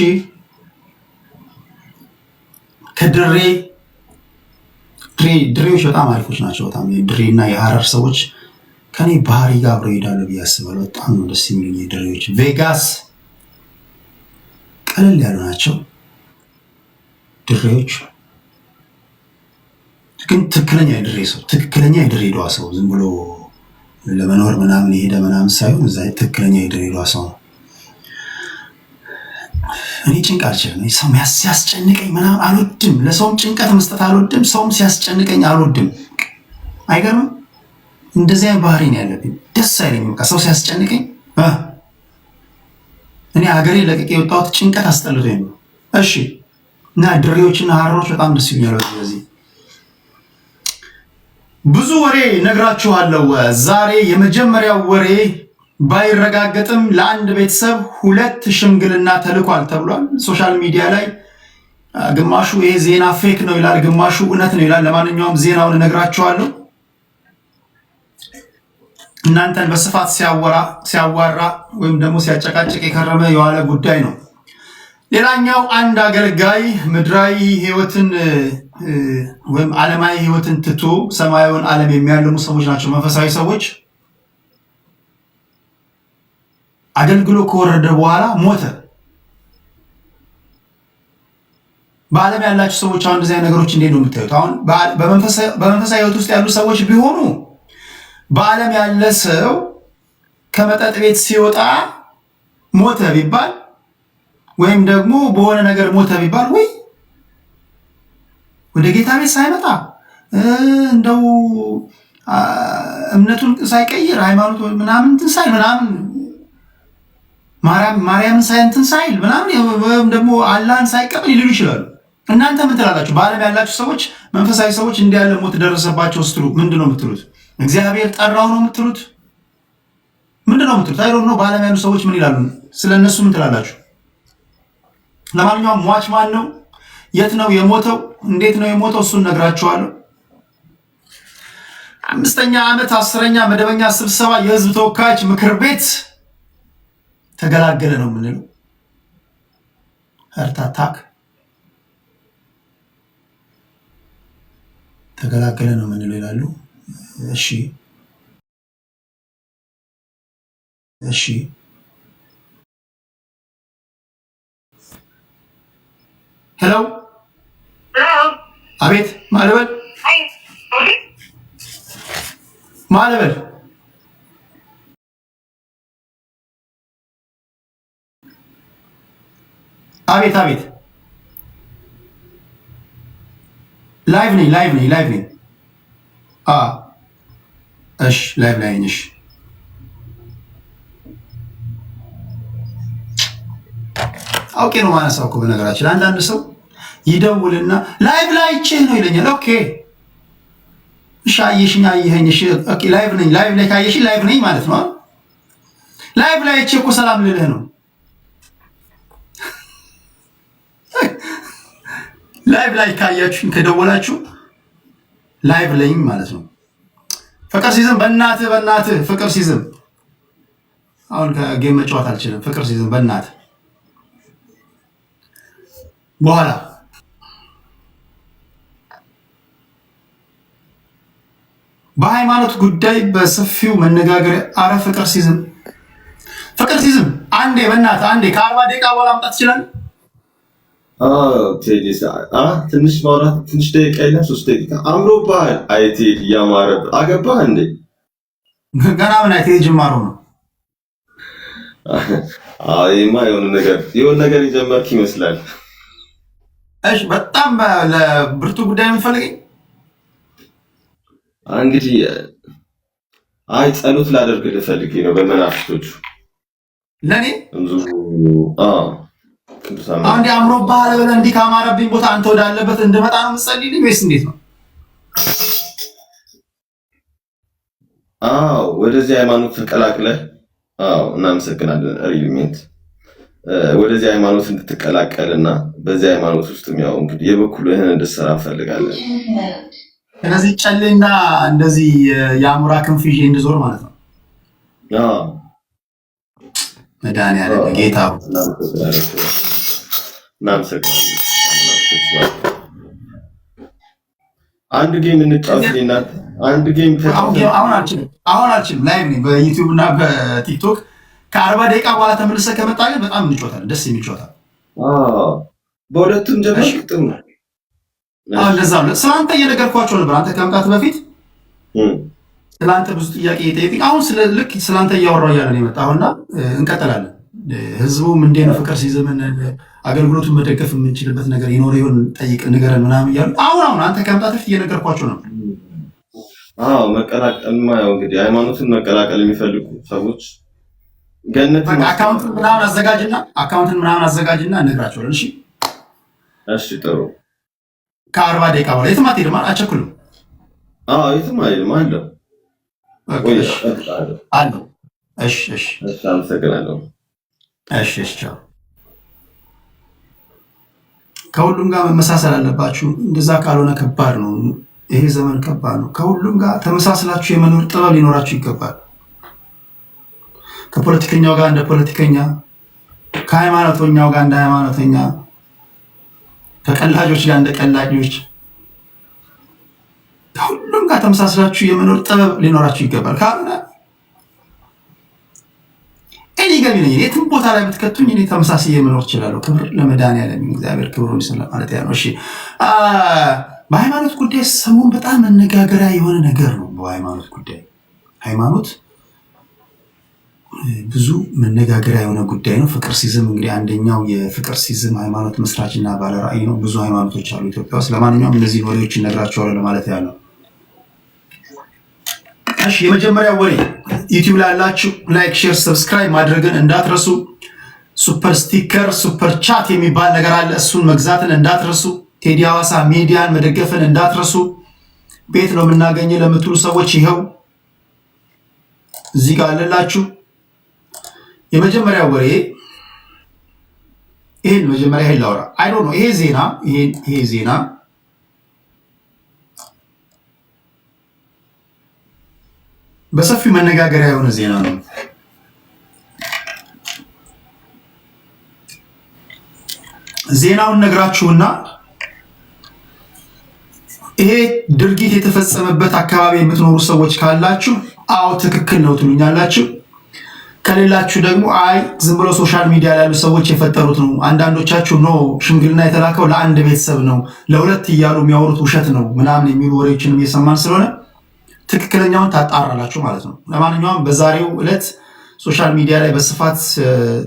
ድሬዎች በጣም አሪፎች ናቸው። በጣም ድሬና የሐረር ሰዎች ከኔ ባህሪ ጋር አብረው ይሄዳሉ ብዬ አስባለሁ። በጣም ነው ደስ የሚሉኝ ድሬዎች። ቬጋስ ቀለል ያሉ ናቸው ድሬዎች። ግን ትክክለኛ የድሬዳዋ ሰው ዝም ብሎ ለመኖር ምናምን የሄደ ምናምን ሳይሆን እዛ ትክክለኛ የድሬዳዋ ሰው ነው። እኔ ጭንቅ አልችልም። ሰው ሲያስጨንቀኝ ምናምን አልወድም። ለሰውም ጭንቀት መስጠት አልወድም። ሰውም ሲያስጨንቀኝ አልወድም። አይገርምም? እንደዚህ አይነት ባህሪ ነው ያለብኝ። ደስ አይለኝም በቃ ሰው ሲያስጨንቀኝ። እኔ ሀገሬ ለቅቄ የወጣሁት ጭንቀት አስጠልቶኝ ነው። እሺ እና ድሬዎችና ሐረሮች በጣም ደስ ይኛል። በዚህ ብዙ ወሬ ነግራችኋለሁ። ዛሬ የመጀመሪያው ወሬ ባይረጋገጥም ለአንድ ቤተሰብ 2 ሽምግልና ተልኳል ተብሏል። ሶሻል ሚዲያ ላይ ግማሹ ይሄ ዜና ፌክ ነው ይላል፣ ግማሹ እውነት ነው ይላል። ለማንኛውም ዜናውን እነግራችኋለሁ። እናንተን በስፋት ሲያዋራ ወይም ደግሞ ሲያጨቃጭቅ የከረመ የዋለ ጉዳይ ነው። ሌላኛው አንድ አገልጋይ ምድራዊ ህይወትን ወይም ዓለማዊ ህይወትን ትቶ ሰማያዊውን ዓለም የሚያልሙ ሰዎች ናቸው፣ መንፈሳዊ ሰዎች። አገልግሎ ከወረደ በኋላ ሞተ። በዓለም ያላችሁ ሰዎች አሁን እንደዚህ ነገሮች እንዴት ነው የምታዩት? አሁን በመንፈሳዊ ህይወት ውስጥ ያሉ ሰዎች ቢሆኑ በዓለም ያለ ሰው ከመጠጥ ቤት ሲወጣ ሞተ ቢባል ወይም ደግሞ በሆነ ነገር ሞተ ቢባል ወይ ወደ ጌታ ቤት ሳይመጣ እንደው እምነቱን ሳይቀይር ሃይማኖት ምናምን ትንሳኤ ምናምን ማርያምን ሳይንትን ሳይል ምናምን ደግሞ አላህን ሳይቀበል ይልሉ ይችላሉ። እናንተ ምን ትላላችሁ? በዓለም ያላችሁ ሰዎች መንፈሳዊ ሰዎች እንዲህ ያለ ሞት ደረሰባቸው ስትሉ ምንድን ነው የምትሉት? እግዚአብሔር ጠራው ነው የምትሉት? ምንድን ነው የምትሉት? አይሮን ነው። በዓለም ያሉ ሰዎች ምን ይላሉ? ስለ እነሱ ምን ትላላችሁ? ለማንኛውም ሟች ማን ነው? የት ነው የሞተው? እንዴት ነው የሞተው? እሱን ነግራችኋለሁ። 5ኛ ዓመት 10ኛ መደበኛ ስብሰባ የህዝብ ተወካዮች ምክር ቤት ተገላገለ ነው የምንለው። ሀርት አታክ ተገላገለ ነው የምንለው ይላሉ። እሺ ሄሎ አቤት ማለበል አቤት ላይቭ ነኝ። እሺ ላይቭ ላይ ነኝ። እሺ አውቄ ነው ማነሳው እኮ በነገራችን አንዳንድ ሰው ይደውልና ላይቭ ላይ ቼህ ነው ይለኛል። ኦኬ እሺ አየሽኝ አየኸኝ። እሺ ኦኬ ላይቭ ነኝ። ላይቭ ላይ ካየሽኝ ላይቭ ነኝ ማለት ነው። ላይቭ ላይ ቼህ እኮ ሰላም ልልህ ነው። ላይቭ ላይ ካያችሁኝ ከደወላችሁ ላይቭ ላይ ማለት ነው። ፍቅር ሲዝም በእናትህ ፍቅር ሲዝም አሁን ከጌም መጫወት አልችልም። ፍቅር ሲዝም በእናትህ በኋላ በሃይማኖት ጉዳይ በሰፊው መነጋገር። አረ ፍቅር ሲዝም አንዴ በእናትህ አንዴ ከ40 ደቂቃ በኋላ ማምጣት ትችላለህ? ትንሽ ማውራት ትንሽ ደቂቃ የለም 3 ደቂቃ አምሮብሃል። አይቲ እያማረብህ አገባህ እንዴ? ገና ምን አይቲ ጅማሮ ነው። አይማ የሆነ ነገር የጀመርክ ይመስላል። እሺ በጣም ለብርቱ ጉዳይ የምፈልገኝ እንግዲህ ጸሎት ላደርግልህ ፈልጌ ነው በመናፍስቶቹ ለኔ ቅዱሳን አንዴ አምሮብሃል ብለህ እንዲህ ካማረብኝ ቦታ አንተ ወዳለበት እንድመጣ ነው የምትጸልይልኝ ወይስ እንዴት ነው? ወደዚህ ሃይማኖት ተቀላቅለህ እናመሰግናለን። ሪልሜንት ወደዚህ ሃይማኖት እንድትቀላቀልና በዚህ ሃይማኖት ውስጥም ያው እንግዲህ የበኩልህን እንድትሰራ እንፈልጋለን። ስለዚህ ጨሌና እንደዚህ የአሞራ ክንፍ ይዤ እንድዞር ማለት ነው። መድኃኒዓለም ጌታ እናመሰግናለን። አንድ ጌም እንጫወትና አንድ ጌም አሁን አልችልም። ላይቭ ነኝ በዩቲዩብ እና በቲክቶክ ከ40 ደቂቃ በኋላ ተመልሰህ ከመጣ ግን በጣም እንጫወታለን። ደስ የሚል ጨዋታ። በሁለቱም ጀምር ጥሩ ነው። እንደዛ ነው። ስለአንተ እየነገርኳቸው ነበር። አንተ ከመምጣት በፊት ስለአንተ ብዙ ጥያቄ ጠየቅኝ። አሁን ልክ ስለአንተ እያወራሁ እያለ ነው የመጣሁና እንቀጥላለን። ህዝቡም እንዴት ነው ፍቅር ሲዝምን አገልግሎቱን መደገፍ የምንችልበት ነገር ይኖር ይሆን ጠይቅ ንገረን ምናምን እያሉ አሁን አንተ ከመምጣት በፊት እየነገርኳቸው ነው። መቀላቀልማ ያው እንግዲህ ሃይማኖትን መቀላቀል የሚፈልጉ ሰዎች አካውንትን ምናምን አዘጋጅና እነግራቸዋለን። እሺ ጥሩ። ከ40 ደቂቃ በኋላ የትም አትሄድም። አትቸኩልም። የትም አይልም አለው አለው። እሺ አመሰግናለሁ። እሺ ቻው። ከሁሉም ጋር መመሳሰል አለባችሁ። እንደዛ ካልሆነ ከባድ ነው። ይሄ ዘመን ከባድ ነው። ከሁሉም ጋር ተመሳስላችሁ የመኖር ጥበብ ሊኖራችሁ ይገባል። ከፖለቲከኛው ጋር እንደ ፖለቲከኛ፣ ከሃይማኖተኛው ጋር እንደ ሃይማኖተኛ፣ ከቀላጆች ጋር እንደ ቀላጆች፣ ከሁሉም ጋር ተመሳስላችሁ የመኖር ጥበብ ሊኖራችሁ ይገባል። ካልሆነ ኤኒ ገቢ ነኝ። የትም ቦታ ላይ ብትከቱኝ እኔ ተመሳሳይ መኖር እችላለሁ። ክብር ለመድኃኒዓለም እግዚአብሔር ክብሩን ይስጥ ማለት ነው። እሺ በሃይማኖት ጉዳይ ሰሞኑን በጣም መነጋገሪያ የሆነ ነገር ነው። በሃይማኖት ጉዳይ ሃይማኖት ብዙ መነጋገሪያ የሆነ ጉዳይ ነው። ፍቅር ሲዝም እንግዲህ አንደኛው የፍቅር ሲዝም ሃይማኖት መስራችና ባለራዕይ ነው። ብዙ ሃይማኖቶች አሉ ኢትዮጵያ ውስጥ። ለማንኛውም እነዚህ ወሬዎች እነግራቸዋለሁ ለማለት ያለው። እሺ የመጀመሪያ ወሬ ዩቲዩብ ላይ ያላችሁ ላይክ፣ ሼር፣ ሰብስክራይብ ማድረግን እንዳትረሱ። ሱፐር ስቲከር፣ ሱፐር ቻት የሚባል ነገር አለ። እሱን መግዛትን እንዳትረሱ። ቴዲ ሐዋሳ ሚዲያን መደገፍን እንዳትረሱ። ቤት ነው የምናገኘው ለምትሉ ሰዎች ይኸው እዚህ ጋር አለላችሁ። የመጀመሪያ ወሬ ይሄን መጀመሪያ ይሄን ላውራ። አይ ዶንት ኖ ይሄ ዜና በሰፊው መነጋገሪያ የሆነ ዜና ነው። ዜናውን ነግራችሁና ይሄ ድርጊት የተፈጸመበት አካባቢ የምትኖሩ ሰዎች ካላችሁ አዎ ትክክል ነው ትሉኛላችሁ። ከሌላችሁ ደግሞ አይ ዝም ብሎ ሶሻል ሚዲያ ላይ ያሉ ሰዎች የፈጠሩት ነው። አንዳንዶቻችሁ ኖ ሽምግልና የተላከው ለአንድ ቤተሰብ ነው፣ ለሁለት እያሉ የሚያወሩት ውሸት ነው ምናምን የሚሉ ወሬዎችንም እየሰማን ስለሆነ ትክክለኛውን ታጣራላችሁ ማለት ነው። ለማንኛውም በዛሬው ዕለት ሶሻል ሚዲያ ላይ በስፋት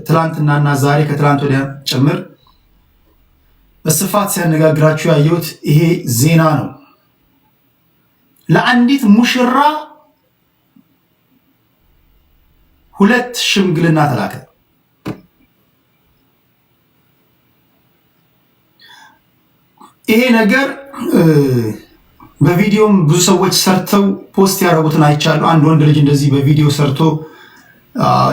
ትላንትናና ዛሬ ከትላንት ወዲያ ጭምር በስፋት ሲያነጋግራችሁ ያየሁት ይሄ ዜና ነው። ለአንዲት ሙሽራ ሁለት ሽምግልና ተላከ። ይሄ ነገር በቪዲዮም ብዙ ሰዎች ሰርተው ፖስት ያደረጉትን አይቻለሁ። አንድ ወንድ ልጅ እንደዚህ በቪዲዮ ሰርቶ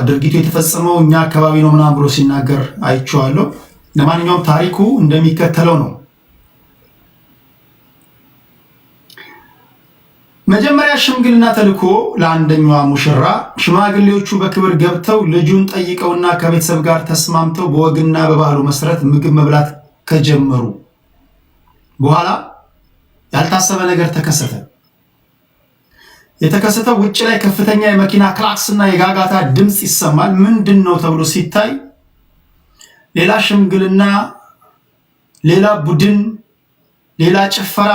ድርጊቱ የተፈጸመው እኛ አካባቢ ነው ምናምን ብሎ ሲናገር አይቼዋለሁ። ለማንኛውም ታሪኩ እንደሚከተለው ነው። መጀመሪያ ሽምግልና ተልኮ ለአንደኛዋ ሙሽራ ሽማግሌዎቹ በክብር ገብተው ልጁን ጠይቀውና ከቤተሰብ ጋር ተስማምተው በወግና በባህሉ መሰረት ምግብ መብላት ከጀመሩ በኋላ ያልታሰበ ነገር ተከሰተ። የተከሰተው ውጭ ላይ ከፍተኛ የመኪና ክላክስና የጋጋታ ድምፅ ይሰማል። ምንድን ነው ተብሎ ሲታይ ሌላ ሽምግልና፣ ሌላ ቡድን፣ ሌላ ጭፈራ፣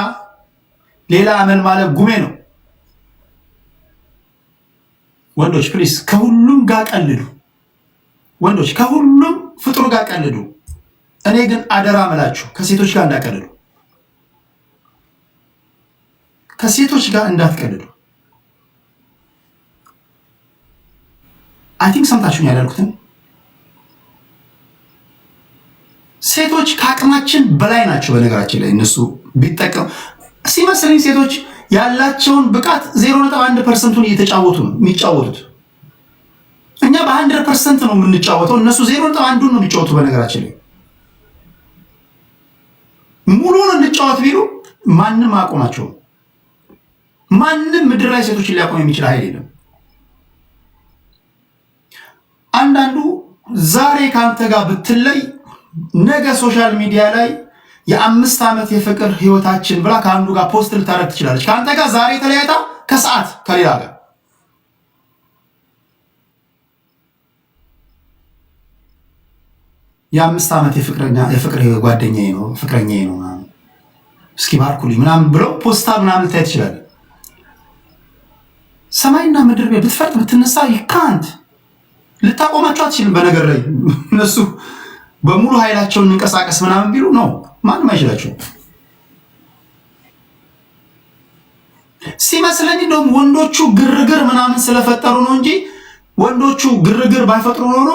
ሌላ አመል ማለት ጉሜ ነው። ወንዶች ፕሊስ ከሁሉም ጋር ቀልዱ። ወንዶች ከሁሉም ፍጡር ጋር ቀልዱ። እኔ ግን አደራ መላችሁ ከሴቶች ጋር እንዳቀልዱ፣ ከሴቶች ጋር እንዳትቀልዱ። አይ ቲንክ ሰምታችሁኝ ያላልኩትን ሴቶች ከአቅማችን በላይ ናቸው። በነገራችን ላይ እነሱ ቢጠቀሙ ሲመስለኝ ሴቶች ያላቸውን ብቃት 0.1% እየተጫወቱ ነው የሚጫወቱት። እኛ በ100% ነው የምንጫወተው፣ እነሱ 0.1 ነው የሚጫወቱ። በነገራችን ላይ ሙሉውን እንጫወት ቢሉ ማንም አቆማቸው። ማንም ምድር ላይ ሴቶችን ሊያቆም የሚችል ኃይል የለም። አንዳንዱ ዛሬ ካንተ ጋር ብትለይ ነገ ሶሻል ሚዲያ ላይ የ5 ዓመት የፍቅር ህይወታችን ብላ ከአንዱ ጋር ፖስት ልታረግ ትችላለች። ከአንተ ጋር ዛሬ ተለያይታ ከሰዓት ከሌላ ጋር የ5 ዓመት የፍቅር ጓደኛዬ ነው ፍቅረኛዬ ነው ምናምን እስኪ ባርኩልኝ ምናምን ብለው ፖስታ ምናምን ልታይ ትችላለህ። ሰማይና ምድር ብትፈርጥ ብትነሳ ይካንት ልታቆማቸው አትችልም። በነገር ላይ እነሱ በሙሉ ኃይላቸውን እንቀሳቀስ ምናምን ቢሉ ነው ማንም አይችላቸውም። ሲመስለኝ እንደውም ወንዶቹ ግርግር ምናምን ስለፈጠሩ ነው እንጂ ወንዶቹ ግርግር ባይፈጥሩ ኖሮ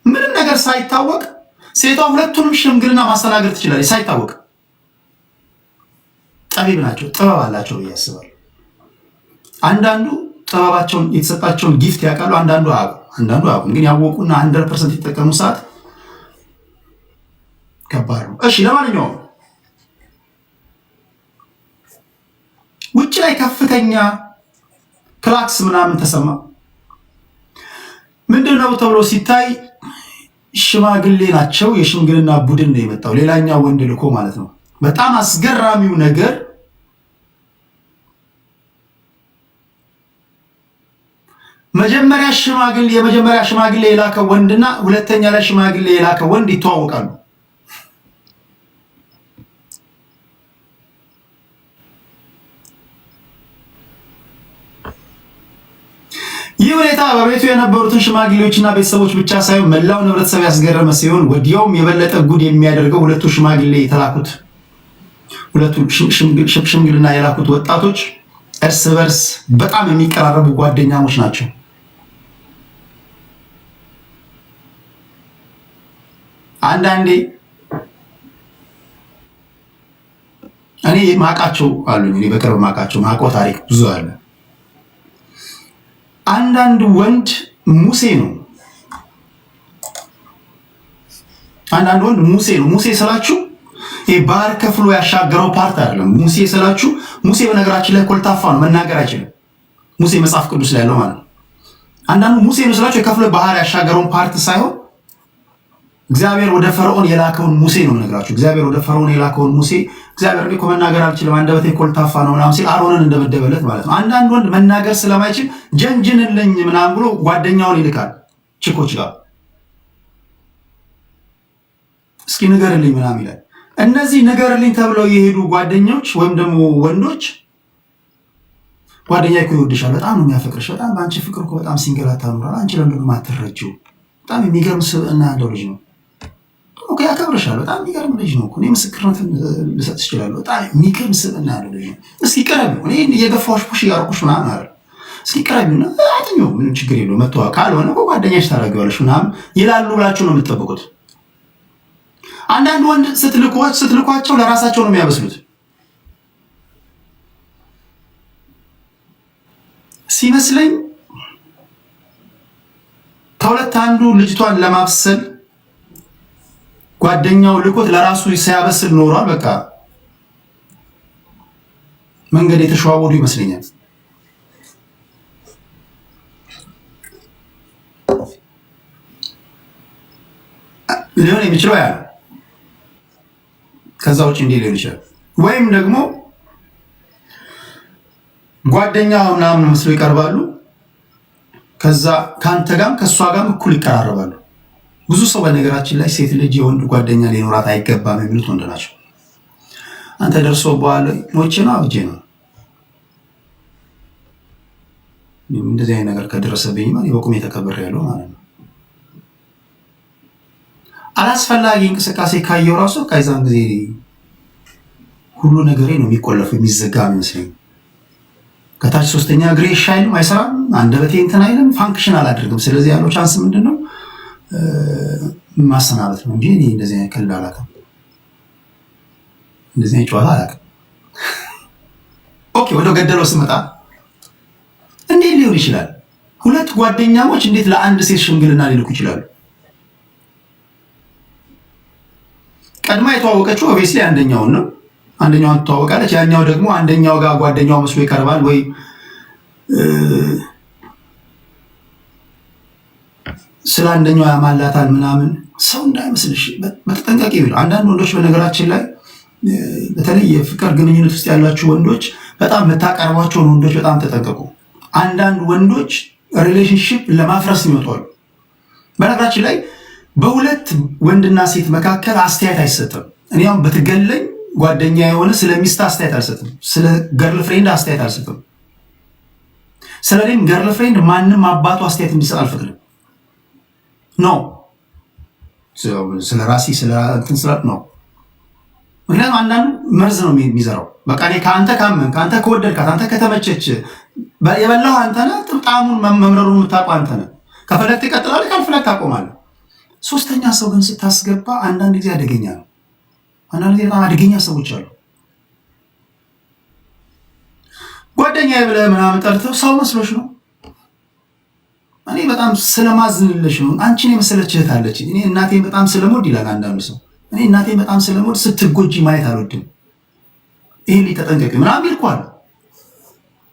ምንም ነገር ሳይታወቅ ሴቷ ሁለቱንም ሽምግልና ማስተናገድ ትችላለች ሳይታወቅ። ጠቢብ ናቸው፣ ጥበብ አላቸው ብዬ አስባለሁ። አንዳንዱ ጥበባቸውን የተሰጣቸውን ጊፍት ያውቃሉ፣ አንዳንዱ አያውቁም። ግን ያወቁና 100% የተጠቀሙ ሰዓት ከባድ ነው። እሺ ለማንኛውም ውጭ ላይ ከፍተኛ ክላክስ ምናምን ተሰማ። ምንድነው ተብሎ ሲታይ ሽማግሌ ናቸው፣ የሽምግልና ቡድን ነው የመጣው፣ ሌላኛው ወንድ ልኮ ማለት ነው። በጣም አስገራሚው ነገር የመጀመሪያ ሽማግሌ የላከ ወንድና ሁለተኛ ላይ ሽማግሌ የላከ ወንድ ይተዋወቃሉ። ይህ ሁኔታ በቤቱ የነበሩትን ሽማግሌዎችና ቤተሰቦች ብቻ ሳይሆን መላውን ህብረተሰብ ያስገረመ ሲሆን ወዲያውም የበለጠ ጉድ የሚያደርገው ሁለቱ ሽምግልና የላኩት ወጣቶች እርስ በርስ በጣም የሚቀራረቡ ጓደኛሞች ናቸው። አንዳንዴ እኔ ማቃቸው አሉኝ። እኔ በቅርብ ማቃው ታሪክ ብዙ አለ። አንዳንድ ወንድ ሙሴ ነው። አንዳንድ ወንድ ሙሴ ነው። ሙሴ ስላችሁ ባህር ከፍሎ ያሻገረው ፓርት አይደለም። ሙሴ ስላችሁ ሙሴ በነገራችን ላይ ኮልታፋ ነው፣ መናገር አይችልም። ሙሴ መጽሐፍ ቅዱስ ላይ ያለው ማለት ነው። አንዳንዱ ሙሴ ነው ስላችሁ የከፍሎ ባህር ያሻገረውን ፓርት ሳይሆን እግዚአብሔር ወደ ፈርዖን የላከውን ሙሴ ነው ነገራችሁ። እግዚአብሔር ወደ ፈርዖን የላከውን ሙሴ እግዚአብሔር እኮ መናገር አልችልም አንደበቴ ኮልታፋ ነው ምናምን ሲል አሮንን እንደመደበለት ማለት ነው። አንዳንድ ወንድ መናገር ስለማይችል ጀንጅንልኝ ምናምን ብሎ ጓደኛውን ይልካል ችኮች ጋር እስኪ ንገርልኝ ምናምን ይላል። እነዚህ ንገርልኝ ተብለው የሄዱ ጓደኞች ወይም ደግሞ ወንዶች ጓደኛ እኮ ይወድሻል፣ በጣም ነው የሚያፈቅርሽ፣ በጣም በአንቺ ፍቅር እኮ በጣም ሲንገላታ ኖሯል፣ አንቺ ለምንድን ነው የማትረጂው? በጣም የሚገርም ስብዕና ያለው ልጅ ነው እኮ ያከብርሻል፣ በጣም የሚገርም ልጅ ነው እኮ እኔ ምስክርነትን ልሰጥ እችላለሁ፣ በጣም የሚገርም ስብዕና ያለው ልጅ ነው። እስኪ ቅረቢው፣ እኔ እየገፋሁሽ ፑሽ እያደረኩሽ ምናምን አለ። እስኪ ቅረቢውና አጥኚው፣ ምንም ችግር የለውም መተዋወቅ ካልሆነ እኮ ጓደኛሽ ታደርጊዋለሽ ምናምን ይላሉ ብላችሁ ነው የምትጠብቁት። አንዳንድ ወንድ ስትልኳቸው ለራሳቸው ነው የሚያበስሉት። ሲመስለኝ ከሁለት አንዱ ልጅቷን ለማብሰል ጓደኛው ልኮት ለራሱ ሲያበስል ኖሯል። በቃ መንገድ የተሸዋወዱ ይመስለኛል። ሊሆን የሚችለው ያ ከዛ ውጭ እንዲህ ሊሆን ይችላል። ወይም ደግሞ ጓደኛ ምናምን መስሎ ይቀርባሉ። ከዛ ካንተ ጋርም ከሷ ጋርም እኩል ይቀራረባሉ። ብዙ ሰው በነገራችን ላይ ሴት ልጅ የወንድ ጓደኛ ሊኖራት አይገባም የሚሉት ወንድ ናቸው። አንተ ደርሶ በኋላ ሞቼ ነው አብጄ ነው እንደዚህ አይነት ነገር ከደረሰብኝ ማለት በቁም የተከበረ ያለው ማለት ነው። አላስፈላጊ እንቅስቃሴ ካየው ራሱ ከዛን ጊዜ ሁሉ ነገሬ ነው የሚቆለፈው የሚዘጋ መስለኝ። ከታች ሶስተኛ እግሬ ሻይልም አይሰራም፣ አንደበቴ እንትን አይልም፣ ፋንክሽን አላደርግም። ስለዚህ ያለው ቻንስ ምንድነው? ማሰናበት ነው እንጂ እኔ እንደዚህ አይነት ቀልድ አላውቅም፣ እንደዚህ አይነት ጨዋታ አላውቅም። ኦኬ፣ ወደ ገደለው ስመጣ እንዴት ሊሆን ይችላል? ሁለት ጓደኛሞች እንዴት ለአንድ ሴት ሽምግልና ሊልኩ ይችላሉ? ቀድማ የተዋወቀችው ኦብቪየስሊ አንደኛውን ነው። አንደኛውን ትተዋወቃለች። ያኛው ደግሞ አንደኛው ጋር ጓደኛው መስሎ ይቀርባል ወይ ስለ አንደኛው ያማላታል ምናምን። ሰው እንዳይመስልሽ በተጠንቀቂ ይላል። አንዳንድ ወንዶች በነገራችን ላይ በተለይ የፍቅር ግንኙነት ውስጥ ያላችሁ ወንዶች በጣም የምታቀርቧቸውን ወንዶች በጣም ተጠንቀቁ። አንዳንድ ወንዶች ሪሌሽንሺፕ ለማፍረስ ይመጣሉ። በነገራችን ላይ በሁለት ወንድና ሴት መካከል አስተያየት አይሰጥም። እኔ አሁን በትገለኝ ጓደኛ የሆነ ስለሚስት አስተያየት አልሰጥም። ስለ ገርል ፍሬንድ አስተያየት አልሰጥም። ስለኔም ገርል ፍሬንድ ማንም አባቱ አስተያየት እንዲሰጥ አልፈቅድም። ኖ ስለ ራሴ ነው። ምክንያቱም አንዳንዱ መርዝ ነው የሚዘራው። በቃ እኔ ከአንተ ካመን ከአንተ ከወደድካት አንተ ከተመቸች የበላው አንተ ነህ። ጣሙን መምረሩን የምታውቀው አንተ ነህ። ከፈለግ ትቀጥላለህ፣ ካልፈለግ ታቆማለህ። ሶስተኛ ሰው ግን ስታስገባ አንዳንድ ጊዜ አደገኛ ነው። አንዳንድ ጊዜ በጣም አደገኛ ሰዎች አሉ። ጓደኛ ብለህ ምናምን ጠርተው ሰው መስሎሽ ነው። እኔ በጣም ስለማዝንልሽ ነው። አንቺን የመሰለች እህት አለች። እኔ እናቴን በጣም ስለምወድ ይላል አንዳንዱ ሰው። እኔ እናቴን በጣም ስለምወድ ስትጎጂ ማየት አልወድም። ይሄ ሊተጠንቀቅ ምናምን ይልኳል።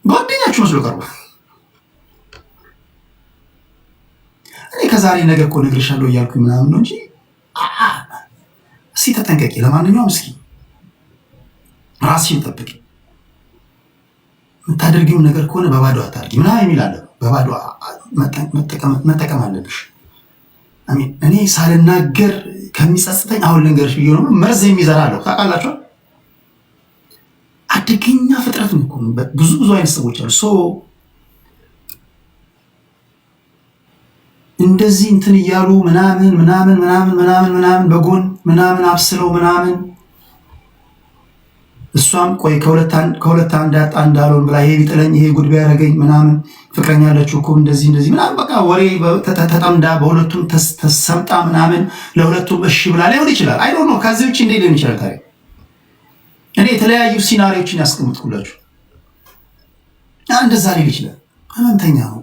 ጓደኛችሁ መስሎ ቀርቧ። እኔ ከዛሬ ነገ እኮ እነግርሻለሁ እያልኩኝ ምናምን ነው እንጂ እስኪ ተጠንቀቂ። ለማንኛውም እስኪ ራስሽን ጠብቂ። የምታደርጊው ነገር ከሆነ በባዶ አታርጊ ምናምን የሚል አለ። በባዶ መጠቀም አለብሽ። እኔ ሳልናገር ከሚጸጽተኝ አሁን ልንገርሽ ብዬ ነው። መርዝ የሚዘራ አለው ታውቃላችሁ። አደገኛ ፍጥረት ነው እኮ ብዙ አይነት ሰዎች አሉ። እንደዚህ እንትን እያሉ ምናምን በጎን ምናምን አብስለው ምናምን እሷም ቆይ ከሁለት አንድ አልሆን ብላ ይሄ ቢጥለኝ ይሄ ጉድ ቢያደርገኝ ምናምን ፍቅረኛ ያለችው እኮ እንደዚህ ምናምን በቃ ወሬ ተጠምዳ በሁለቱም ተሰምጣ ምናምን ለሁለቱም እሺ ብላ ሊሆን ይችላል። አይ ዶንት ኖ ከዚህ ውጭ እንዴት ሊሆን ይችላል ታዲያ? እኔ የተለያዩ ሲናሪዎችን ያስቀምጥኩላችሁ። እንደዛ ሊል ይችላል። ህመምተኛ ነው።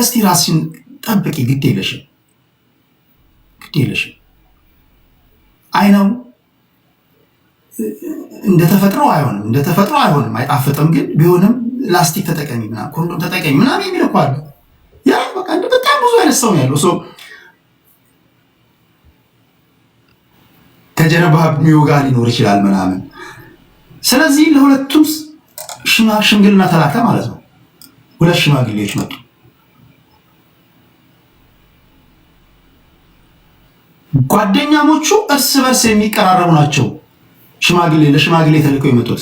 እስቲ ራስሽን ጠብቂ። ግድ የለሽም አይ ነው እንደተፈጥሮ አይሆንም፣ አይጣፍጥም። ግን ቢሆንም ላስቲክ ተጠቀሚ ምናምን ኮንዶም ተጠቀሚ ምናምን የሚል እኮ አለ። ያ በቃ በጣም ብዙ አይነት ሰው ነው ያለው። ከጀርባ የሚወጋ ሊኖር ይችላል ምናምን። ስለዚህ ለሁለቱም ሽምግልና ተላከ ማለት ነው። 2 ሽማግሌዎች መጡ። ጓደኛሞቹ እርስ በርስ የሚቀራረቡ ናቸው። ለሽማግሌ ተልከው የመጡት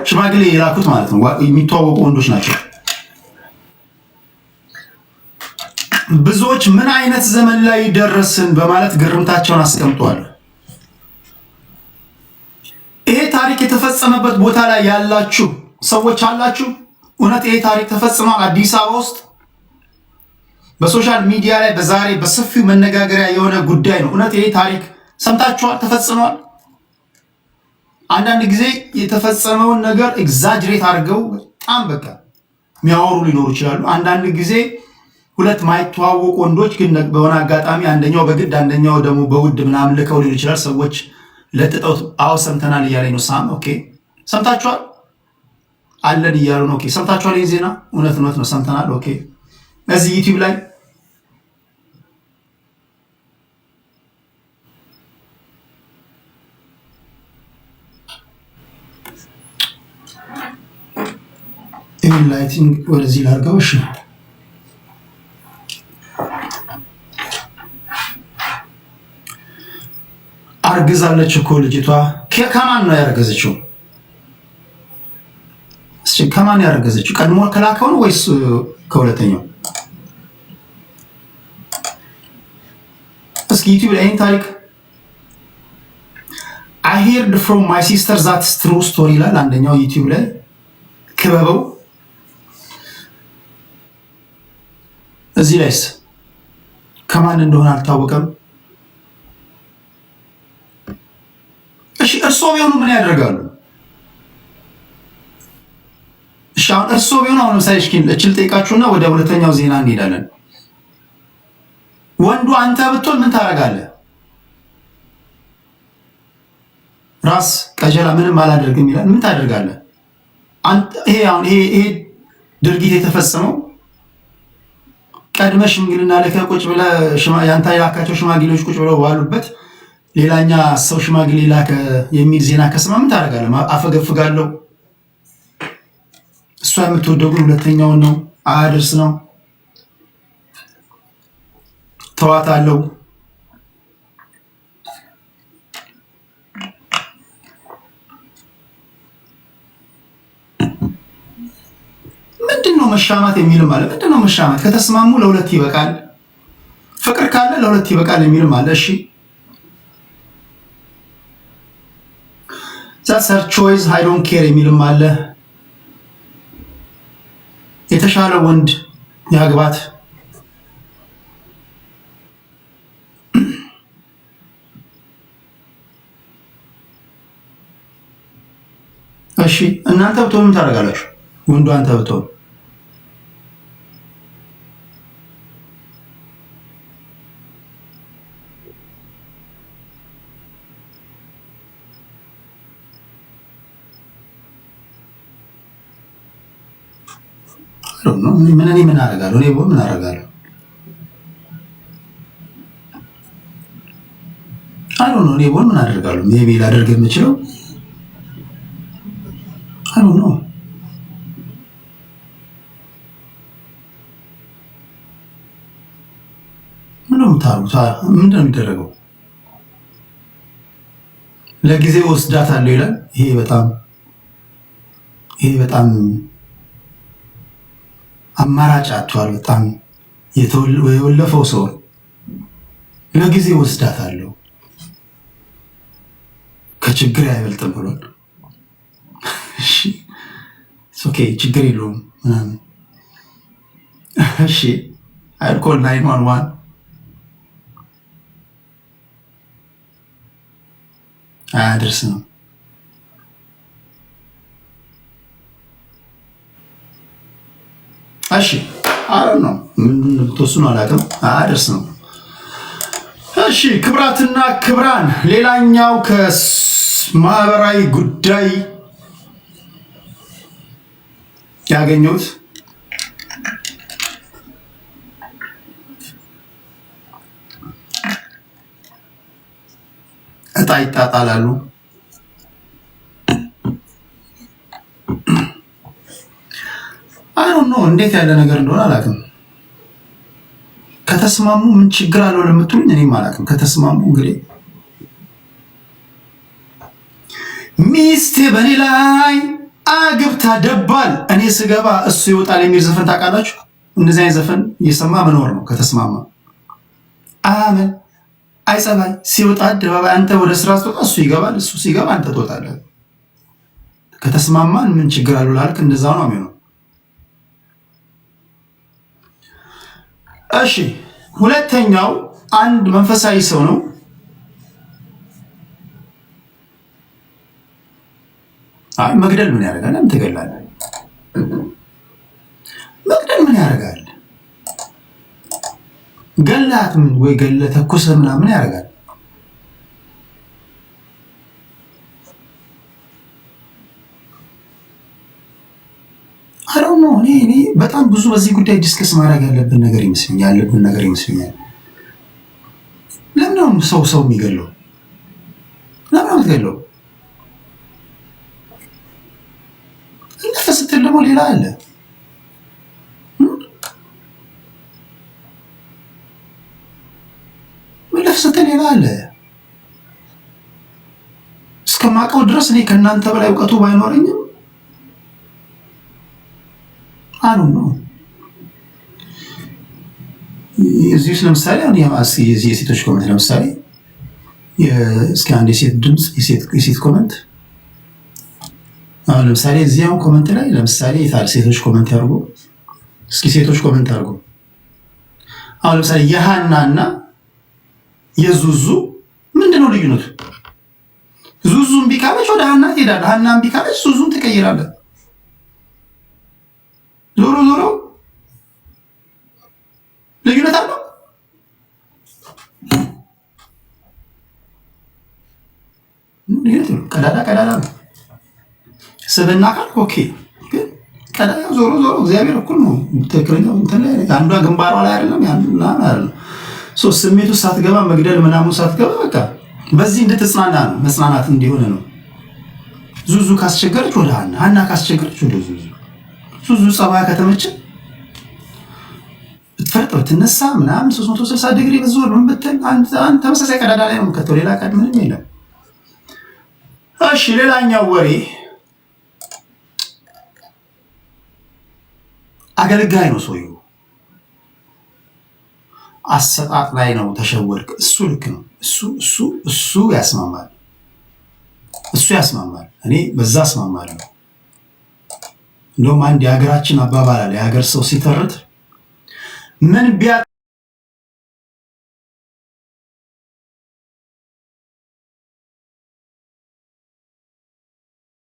ሽማግሌ የላኩት ማለት ነው። የሚተዋወቁ ወንዶች ናቸው። ብዙዎች ምን አይነት ዘመን ላይ ደረስን በማለት ግርምታቸውን አስቀምጧል። ይሄ ታሪክ የተፈጸመበት ቦታ ላይ ያላችሁ ሰዎች አላችሁ። እውነት ይሄ ታሪክ ተፈጽሟል አዲስ አበባ ውስጥ በሶሻል ሚዲያ ላይ በዛሬ በሰፊው መነጋገሪያ የሆነ ጉዳይ ነው። እውነት ይሄ ታሪክ ሰምታችኋል? ተፈጽሟል? አንዳንድ ጊዜ የተፈጸመውን ነገር ኤግዛጅሬት አድርገው በጣም በቃ የሚያወሩ ሊኖሩ ይችላሉ። አንዳንድ ጊዜ ሁለት ማይተዋወቁ ወንዶች ግን በሆነ አጋጣሚ አንደኛው በግድ አንደኛው ደግሞ በውድ ምናምን ልከው ሊሆን ይችላል። ሰዎች ለጥጠው አዎ ሰምተናል እያለኝ ነው። ኦኬ ሰምታችኋል አለን እያሉ ነው። ኦኬ ሰምታችኋል? ይሄ ዜና እውነት ነው ሰምተናል። ኦኬ እዚህ ዩቲዩብ ላይ ላይቲንግ ወደዚህ ላድርገው። እሺ አርግዛለች እኮ ልጅቷ። ከማን ነው ያረገዘችው? እስኪ ከማን ያረገዘችው? ቀድሞ ከላከው ነው ወይስ ከሁለተኛው? እስኪ ዩቲዩብ ላይ ይህን ታሪክ I heard from my sister that's true story ይላል አንደኛው ዩቲዩብ ላይ ክበበው። እዚህ ላይስ ከማን እንደሆነ አልታወቀም። እሺ እርሶ ቢሆኑ ምን ያደርጋሉ? እሺ አሁን እርሶ ቢሆኑ አሁን ለምሳሌ እችል ጠይቃችሁና ወደ ሁለተኛው ዜና እንሄዳለን። ወንዱ አንተ ብትሆን ምን ታደርጋለህ? ራስ ቀጀላ ምንም አላደርግም ይላል። ምን ታደርጋለህ? ይሄ ድርጊት የተፈጸመው ቀድመህ ሽምግልና ልከህ ቁጭ ብለህ ያንተ የላካቸው ሽማግሌዎች ቁጭ ብለው ባሉበት ሌላኛ ሰው ሽማግሌ ላከ የሚል ዜና ከሰማ ምን ታደርጋለህ? አፈገፍጋለሁ። እሷ የምትወደው ግን ሁለተኛውን ነው። አያደርስ ነው። ተዋታለሁ። ምንድነው መሻማት የሚልም አለ። ምንድነው መሻማት? ከተስማሙ ለሁለት ይበቃል። ፍቅር ካለ ለሁለት ይበቃል የሚልም አለ። እሺ that's her choice I don't care የሚልም አለ። የተሻለ ወንድ ያግባት። እሺ እናንተ ብትሆኑ ምን ታደርጋላችሁ? ወንዱ አንተ ብትሆን ምን አደርጋለሁ? እኔ ምን አደርጋለሁ? እኔ ምን አደርጋለሁ? ሜቢ ላደርግ የምችለው የምታሩት? ምንድን ነው የሚደረገው? ለጊዜ ወስዳታለሁ ይላል። ይሄ በጣም አማራጭ አጥቷል። በጣም የወለፈው ሰው ለጊዜ ወስዳታለሁ ከችግር አይበልጥም ብሏል። እሺ ኦኬ ችግር የለውም ምናምን። እሺ አልኮል 911 አያደርስ ነው። እሺ አረ ነው ምን ተወስኖ አላውቅም። አያደርስ ነው። እሺ ክብራትና ክብራን፣ ሌላኛው ከማህበራዊ ጉዳይ ያገኘሁት እጣ ይጣጣላሉ። አይዶን ነው እንዴት ያለ ነገር እንደሆነ አላውቅም። ከተስማሙ ምን ችግር አለው ለምትሉኝ እኔም አላውቅም። ከተስማሙ እንግዲህ ሚስቴ በኔ ላይ አግብታ ደባል እኔ ስገባ እሱ ይወጣል የሚል ዘፈን ታውቃላችሁ? እንደዚህ አይነት ዘፈን እየሰማ መኖር ነው ከተስማማ። አመን አይጸባይ ሲወጣ አደባባይ አንተ ወደ ስራ ስትወጣ እሱ ይገባል፣ እሱ ሲገባ አንተ ትወጣለህ። ከተስማማን ምን ችግር አለው ላልክ እንደዛው ነው የሚሆነው። እሺ ሁለተኛው አንድ መንፈሳዊ ሰው ነው። አይ መግደል ምን ያደርጋል? ለምን ትገላለህ? መግደል ምን ያደርጋል? ገላት ምን ወይ ገለ ተኩሰህ ምናምን ያደርጋል? አረው ነው። እኔ በጣም ብዙ በዚህ ጉዳይ ዲስከስ ማድረግ ያለብን ነገር ይመስለኛል። ለምን ነው ሰው የሚገለው? ለምን ነው የምትገለው? እነፈ ስትል ደግሞ ሌላ አለ። መለፍ ስትል ሌላ አለ። እስከማውቀው ድረስ እኔ ከእናንተ በላይ እውቀቱ ባይኖረኝም አሉ ነው። እዚህ ውስጥ ለምሳሌ የሴቶች ኮመንት ለምሳሌ እስኪ አንድ የሴት ድምፅ የሴት ኮመንት አሁን ለምሳሌ እዚያው ኮመንት ላይ ለምሳሌ የታል ሴቶች ኮመንት ያርጉ እስኪ ሴቶች ኮመንት አርጉ። አሁን ለምሳሌ የሃና እና የዙዙ ምንድነው ልዩነቱ? ዙዙ እምቢ ካለች ወደ ሃና ትሄዳለህ። ሃና እምቢ ካለች ዙዙን ትቀይራለህ። ዞሮ ልዩነት አለው። ቀዳዳ ነው። ስብና ካል ኦኬ፣ ግን ቀዳዳ ዞሮ እግዚአብሔር እኩል ነው። ትክክለኛው እንትን ላይ አንዷ ግንባሯ ላይ አይደለም ያንና አይደለም። ስሜቱ ሳትገባ መግደል ምናምን ሳትገባ በቃ በዚህ እንድትጽናና ነው፣ መጽናናት እንዲሆነ ነው። ዙዙ ካስቸገረች ወደ ሃና ካስቸገረች ወደ ዙዙ ጸባይ ከተመቸ ብትፈርጥ ብትነሳ ምናምን 360 ዲግሪ ብትዞር ምን ብትል አንተ ተመሳሳይ ቀዳዳ ላይ ነው የምትከተው። ሌላ ቀድ ምንም የለም። እሺ ሌላኛው ወሬ አገልጋይ ነው ሰውዬው። አሰጣጥ ላይ ነው ተሸወድክ። እሱ ልክ ነው። እሱ ያስማማል። እኔ በዛ አስማማለሁ። እንደውም አንድ የሀገራችን አባባል አለ። የሀገር ሰው ሲተርት ምን ቢያ